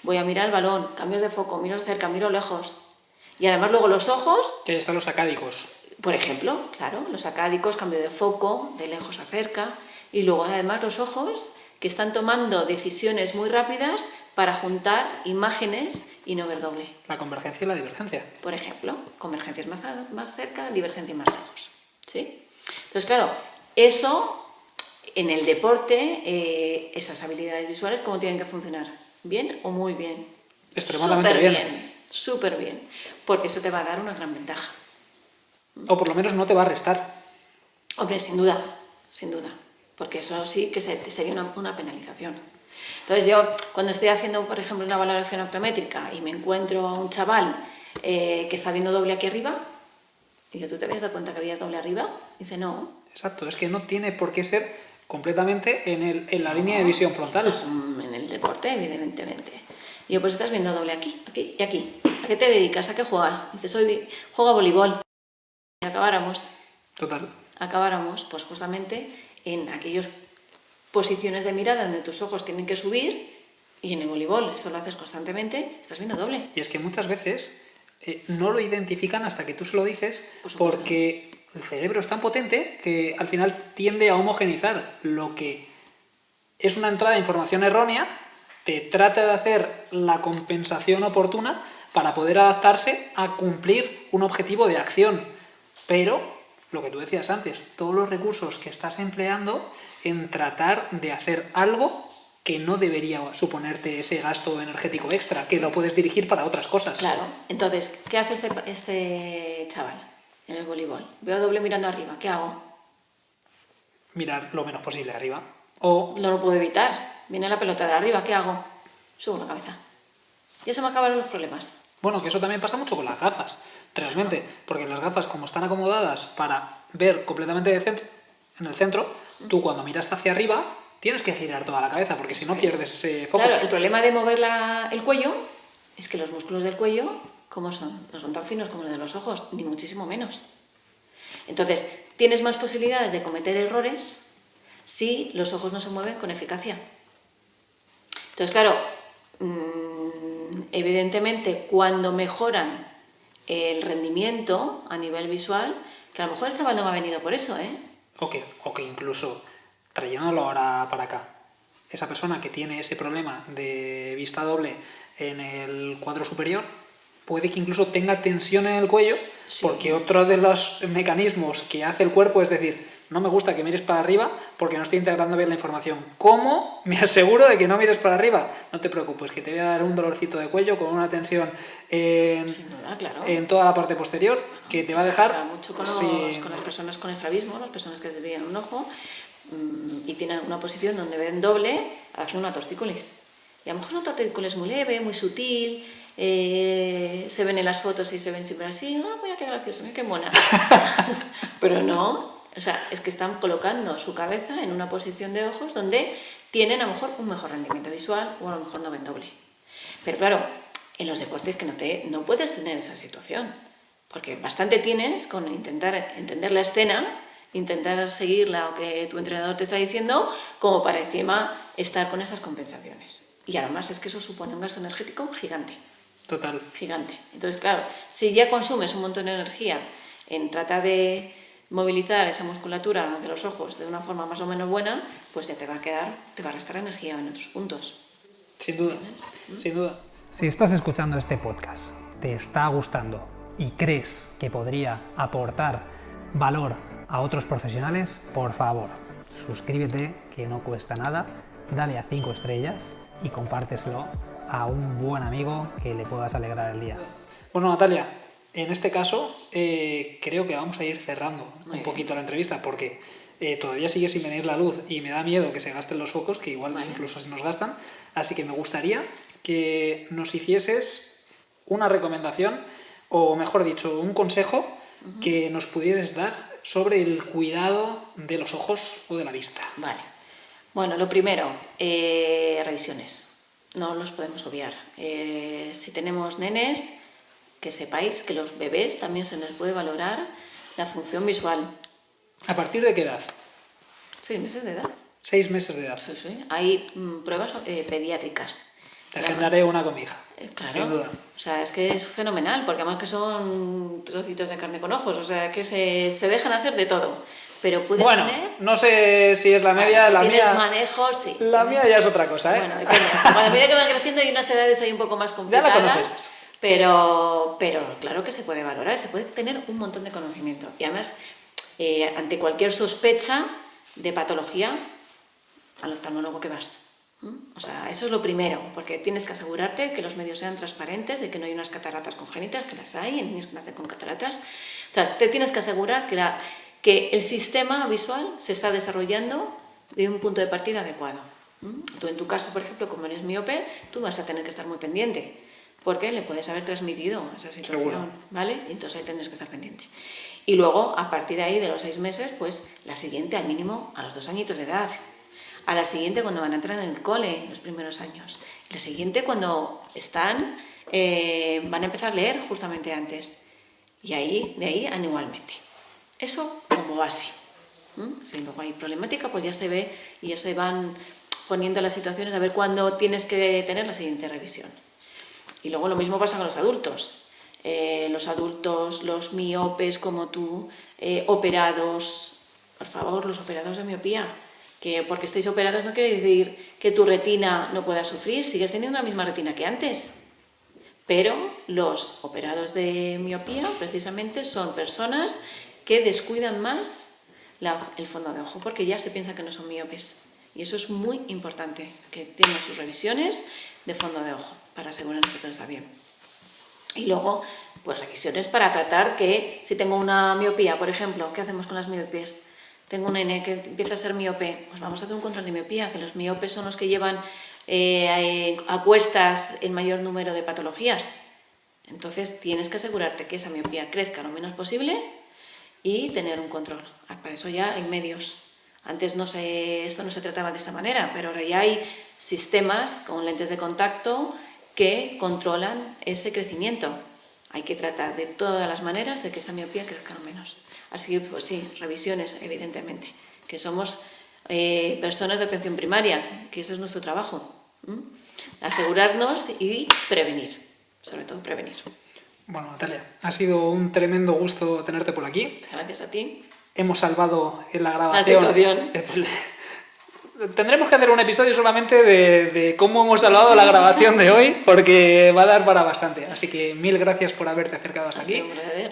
[SPEAKER 1] Voy a mirar el balón, cambios de foco, miro cerca, miro lejos. Y además luego los ojos...
[SPEAKER 2] Que ahí están los sacádicos.
[SPEAKER 1] Por ejemplo, claro, los sacádicos, cambio de foco, de lejos a cerca. Y luego además los ojos que están tomando decisiones muy rápidas para juntar imágenes y no ver doble.
[SPEAKER 2] La convergencia y la divergencia.
[SPEAKER 1] Por ejemplo, convergencias más cerca, divergencias más lejos. ¿Sí? Entonces, claro, eso en el deporte, esas habilidades visuales, ¿cómo tienen que funcionar? ¿Bien o muy bien?
[SPEAKER 2] Extremadamente bien.
[SPEAKER 1] Súper bien, porque eso te va a dar una gran ventaja.
[SPEAKER 2] O por lo menos no te va a restar.
[SPEAKER 1] Hombre, sin duda, porque eso sí que sería una penalización. Entonces yo, cuando estoy haciendo, por ejemplo, una valoración optométrica y me encuentro a un chaval que está viendo doble aquí arriba, y yo, ¿tú te habías dado cuenta que habías doble arriba? Dice, no.
[SPEAKER 2] Exacto, es que no tiene por qué ser completamente en la línea de visión frontal.
[SPEAKER 1] Pues, en el deporte, evidentemente. Y yo, pues estás viendo doble aquí, aquí y aquí. ¿A qué te dedicas? ¿A qué juegas? Dices, juego a voleibol. Y acabáramos, pues justamente en aquellas posiciones de mirada donde tus ojos tienen que subir, y en el voleibol esto lo haces constantemente, estás viendo doble.
[SPEAKER 2] Y es que muchas veces no lo identifican hasta que tú se lo dices, porque el cerebro es tan potente que al final tiende a homogeneizar lo que es una entrada de información errónea, te trata de hacer la compensación oportuna para poder adaptarse a cumplir un objetivo de acción. Pero, lo que tú decías antes, todos los recursos que estás empleando en tratar de hacer algo que no debería suponerte ese gasto energético extra, que lo puedes dirigir para otras cosas.
[SPEAKER 1] Claro. Entonces, ¿qué hace este chaval en el voleibol? Veo doble mirando arriba, ¿qué hago?
[SPEAKER 2] Mirar lo menos posible arriba. O...
[SPEAKER 1] No lo puedo evitar. Viene la pelota de arriba, ¿qué hago? Subo la cabeza. Y eso me acabaron los problemas.
[SPEAKER 2] Bueno, que eso también pasa mucho con las gafas, realmente, porque las gafas, como están acomodadas para ver completamente en el centro, tú cuando miras hacia arriba tienes que girar toda la cabeza, porque si no pierdes ese foco.
[SPEAKER 1] Claro, el problema de mover el cuello es que los músculos del cuello, ¿cómo son? No son tan finos como los de los ojos, ni muchísimo menos. Entonces, tienes más posibilidades de cometer errores si los ojos no se mueven con eficacia. Entonces, claro, evidentemente, cuando mejoran el rendimiento a nivel visual, que a lo mejor el chaval no me ha venido por eso, ¿eh?
[SPEAKER 2] O que incluso, trayéndolo ahora para acá, esa persona que tiene ese problema de vista doble en el cuadro superior, puede que incluso tenga tensión en el cuello, sí, porque otro de los mecanismos que hace el cuerpo es decir, no me gusta que mires para arriba porque no estoy integrando bien la información. ¿Cómo me aseguro de que no mires para arriba? No te preocupes, que te voy a dar un dolorcito de cuello con una tensión
[SPEAKER 1] sin duda, claro,
[SPEAKER 2] en toda la parte posterior, que te va a dejar...
[SPEAKER 1] Pasa mucho con las personas con estrabismo, las personas que desvían un ojo y tienen una posición donde ven doble, hacen una tortícolis. Y a lo mejor es una tortícolis muy leve, muy sutil, se ven en las fotos y se ven siempre así, mira qué gracioso, mira qué mona. Pero no... O sea, es que están colocando su cabeza en una posición de ojos donde tienen a lo mejor un mejor rendimiento visual o a lo mejor no ven doble. Pero claro, en los deportes que no puedes tener esa situación, porque bastante tienes con intentar entender la escena, intentar seguir lo que tu entrenador te está diciendo, como para encima estar con esas compensaciones. Y además es que eso supone un gasto energético gigante.
[SPEAKER 2] Total.
[SPEAKER 1] Gigante. Entonces, claro, si ya consumes un montón de energía en tratar de movilizar esa musculatura de los ojos de una forma más o menos buena, pues ya te va a restar energía en otros puntos.
[SPEAKER 2] Sin duda, sin duda.
[SPEAKER 3] Si estás escuchando este podcast, te está gustando y crees que podría aportar valor a otros profesionales, por favor, suscríbete, que no cuesta nada, dale a 5 estrellas y compárteselo a un buen amigo que le puedas alegrar el día.
[SPEAKER 2] Bueno, Natalia, en este caso creo que vamos a ir cerrando
[SPEAKER 1] Muy
[SPEAKER 2] un poquito la entrevista porque todavía sigue sin venir la luz y me da miedo que se gasten los focos, que igual incluso se nos gastan. Así que me gustaría que nos hicieses una recomendación, o mejor dicho, un consejo que nos pudieses dar sobre el cuidado de los ojos o de la vista.
[SPEAKER 1] Vale. Bueno, lo primero, revisiones. No los podemos obviar. Si tenemos nenes, que sepáis que los bebés también se les puede valorar la función visual.
[SPEAKER 2] ¿A partir de qué edad?
[SPEAKER 1] 6 meses de edad.
[SPEAKER 2] 6 meses de edad.
[SPEAKER 1] Sí, sí. Hay pruebas pediátricas.
[SPEAKER 2] Te agendaré una con mi hija,
[SPEAKER 1] Claro.
[SPEAKER 2] sin duda.
[SPEAKER 1] O sea, es que es fenomenal, porque además que son trocitos de carne con ojos, o sea, que se dejan hacer de todo. Pero puedes
[SPEAKER 2] Bueno,
[SPEAKER 1] poner...
[SPEAKER 2] no sé si es la media,
[SPEAKER 1] si
[SPEAKER 2] la
[SPEAKER 1] tienes
[SPEAKER 2] mía...
[SPEAKER 1] manejos, sí.
[SPEAKER 2] La mía ya es otra cosa, ¿eh?
[SPEAKER 1] Bueno, depende. O sea, cuando a medida que van creciendo hay unas edades ahí un poco más
[SPEAKER 2] Ya
[SPEAKER 1] complicadas.
[SPEAKER 2] la conoces.
[SPEAKER 1] Pero claro que se puede valorar, se puede tener un montón de conocimiento. Y además, ante cualquier sospecha de patología, al oftalmólogo que vas. O sea, eso es lo primero, porque tienes que asegurarte que los medios sean transparentes, de que no hay unas cataratas congénitas, que las hay, en niños que nacen con cataratas. O sea, te tienes que asegurar que el sistema visual se está desarrollando de un punto de partida adecuado. Tú en tu caso, por ejemplo, como eres miope, tú vas a tener que estar muy pendiente, porque le puedes haber transmitido esa situación,
[SPEAKER 2] Seguro.
[SPEAKER 1] ¿vale? Y entonces ahí tendrás que estar pendiente. Y luego, a partir de ahí, de los 6 meses, pues la siguiente, al mínimo, a los 2 añitos de edad. A la siguiente, cuando van a entrar en el cole, los primeros años. La siguiente, cuando van a empezar a leer justamente antes. Y de ahí igualmente. Eso como base. Si luego hay problemática, pues ya se ve y ya se van poniendo las situaciones a ver cuándo tienes que tener la siguiente revisión. Y luego lo mismo pasa con los adultos. Los miopes como tú, operados, por favor, los operados de miopía, que porque estéis operados no quiere decir que tu retina no pueda sufrir, sigues teniendo la misma retina que antes. Pero los operados de miopía precisamente son personas que descuidan más el fondo de ojo, porque ya se piensa que no son miopes. Y eso es muy importante, que tengan sus revisiones de fondo de ojo, para asegurarnos que todo está bien. Y luego, pues revisiones para tratar que si tengo una miopía, por ejemplo, ¿qué hacemos con las miopías? Tengo un nene que empieza a ser miope, pues vamos a hacer un control de miopía, que los miopes son los que llevan a cuestas el mayor número de patologías. Entonces tienes que asegurarte que esa miopía crezca lo menos posible y tener un control. Para eso ya hay medios. Antes esto no se trataba de esta manera, pero ahora ya hay sistemas con lentes de contacto que controlan ese crecimiento. Hay que tratar de todas las maneras de que esa miopía crezca lo menos. Así que, pues sí, revisiones, evidentemente, que somos personas de atención primaria, que ese es nuestro trabajo. Asegurarnos y prevenir, sobre todo prevenir.
[SPEAKER 2] Bueno, Natalia, ha sido un tremendo gusto tenerte por aquí.
[SPEAKER 1] Gracias a ti.
[SPEAKER 2] Hemos salvado en la grabación.
[SPEAKER 1] La situación.
[SPEAKER 2] Tendremos que hacer un episodio solamente de cómo hemos salvado la grabación de hoy, porque va a dar para bastante. Así que mil gracias por haberte acercado hasta aquí.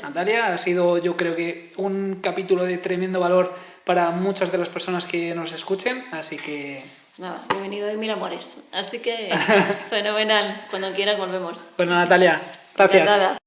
[SPEAKER 2] Natalia, ha sido, yo creo que un capítulo de tremendo valor para muchas de las personas que nos escuchen, así que...
[SPEAKER 1] Nada, he venido de mil amores, así que fenomenal. Cuando quieras volvemos.
[SPEAKER 2] Bueno, Natalia, gracias.
[SPEAKER 1] Nada.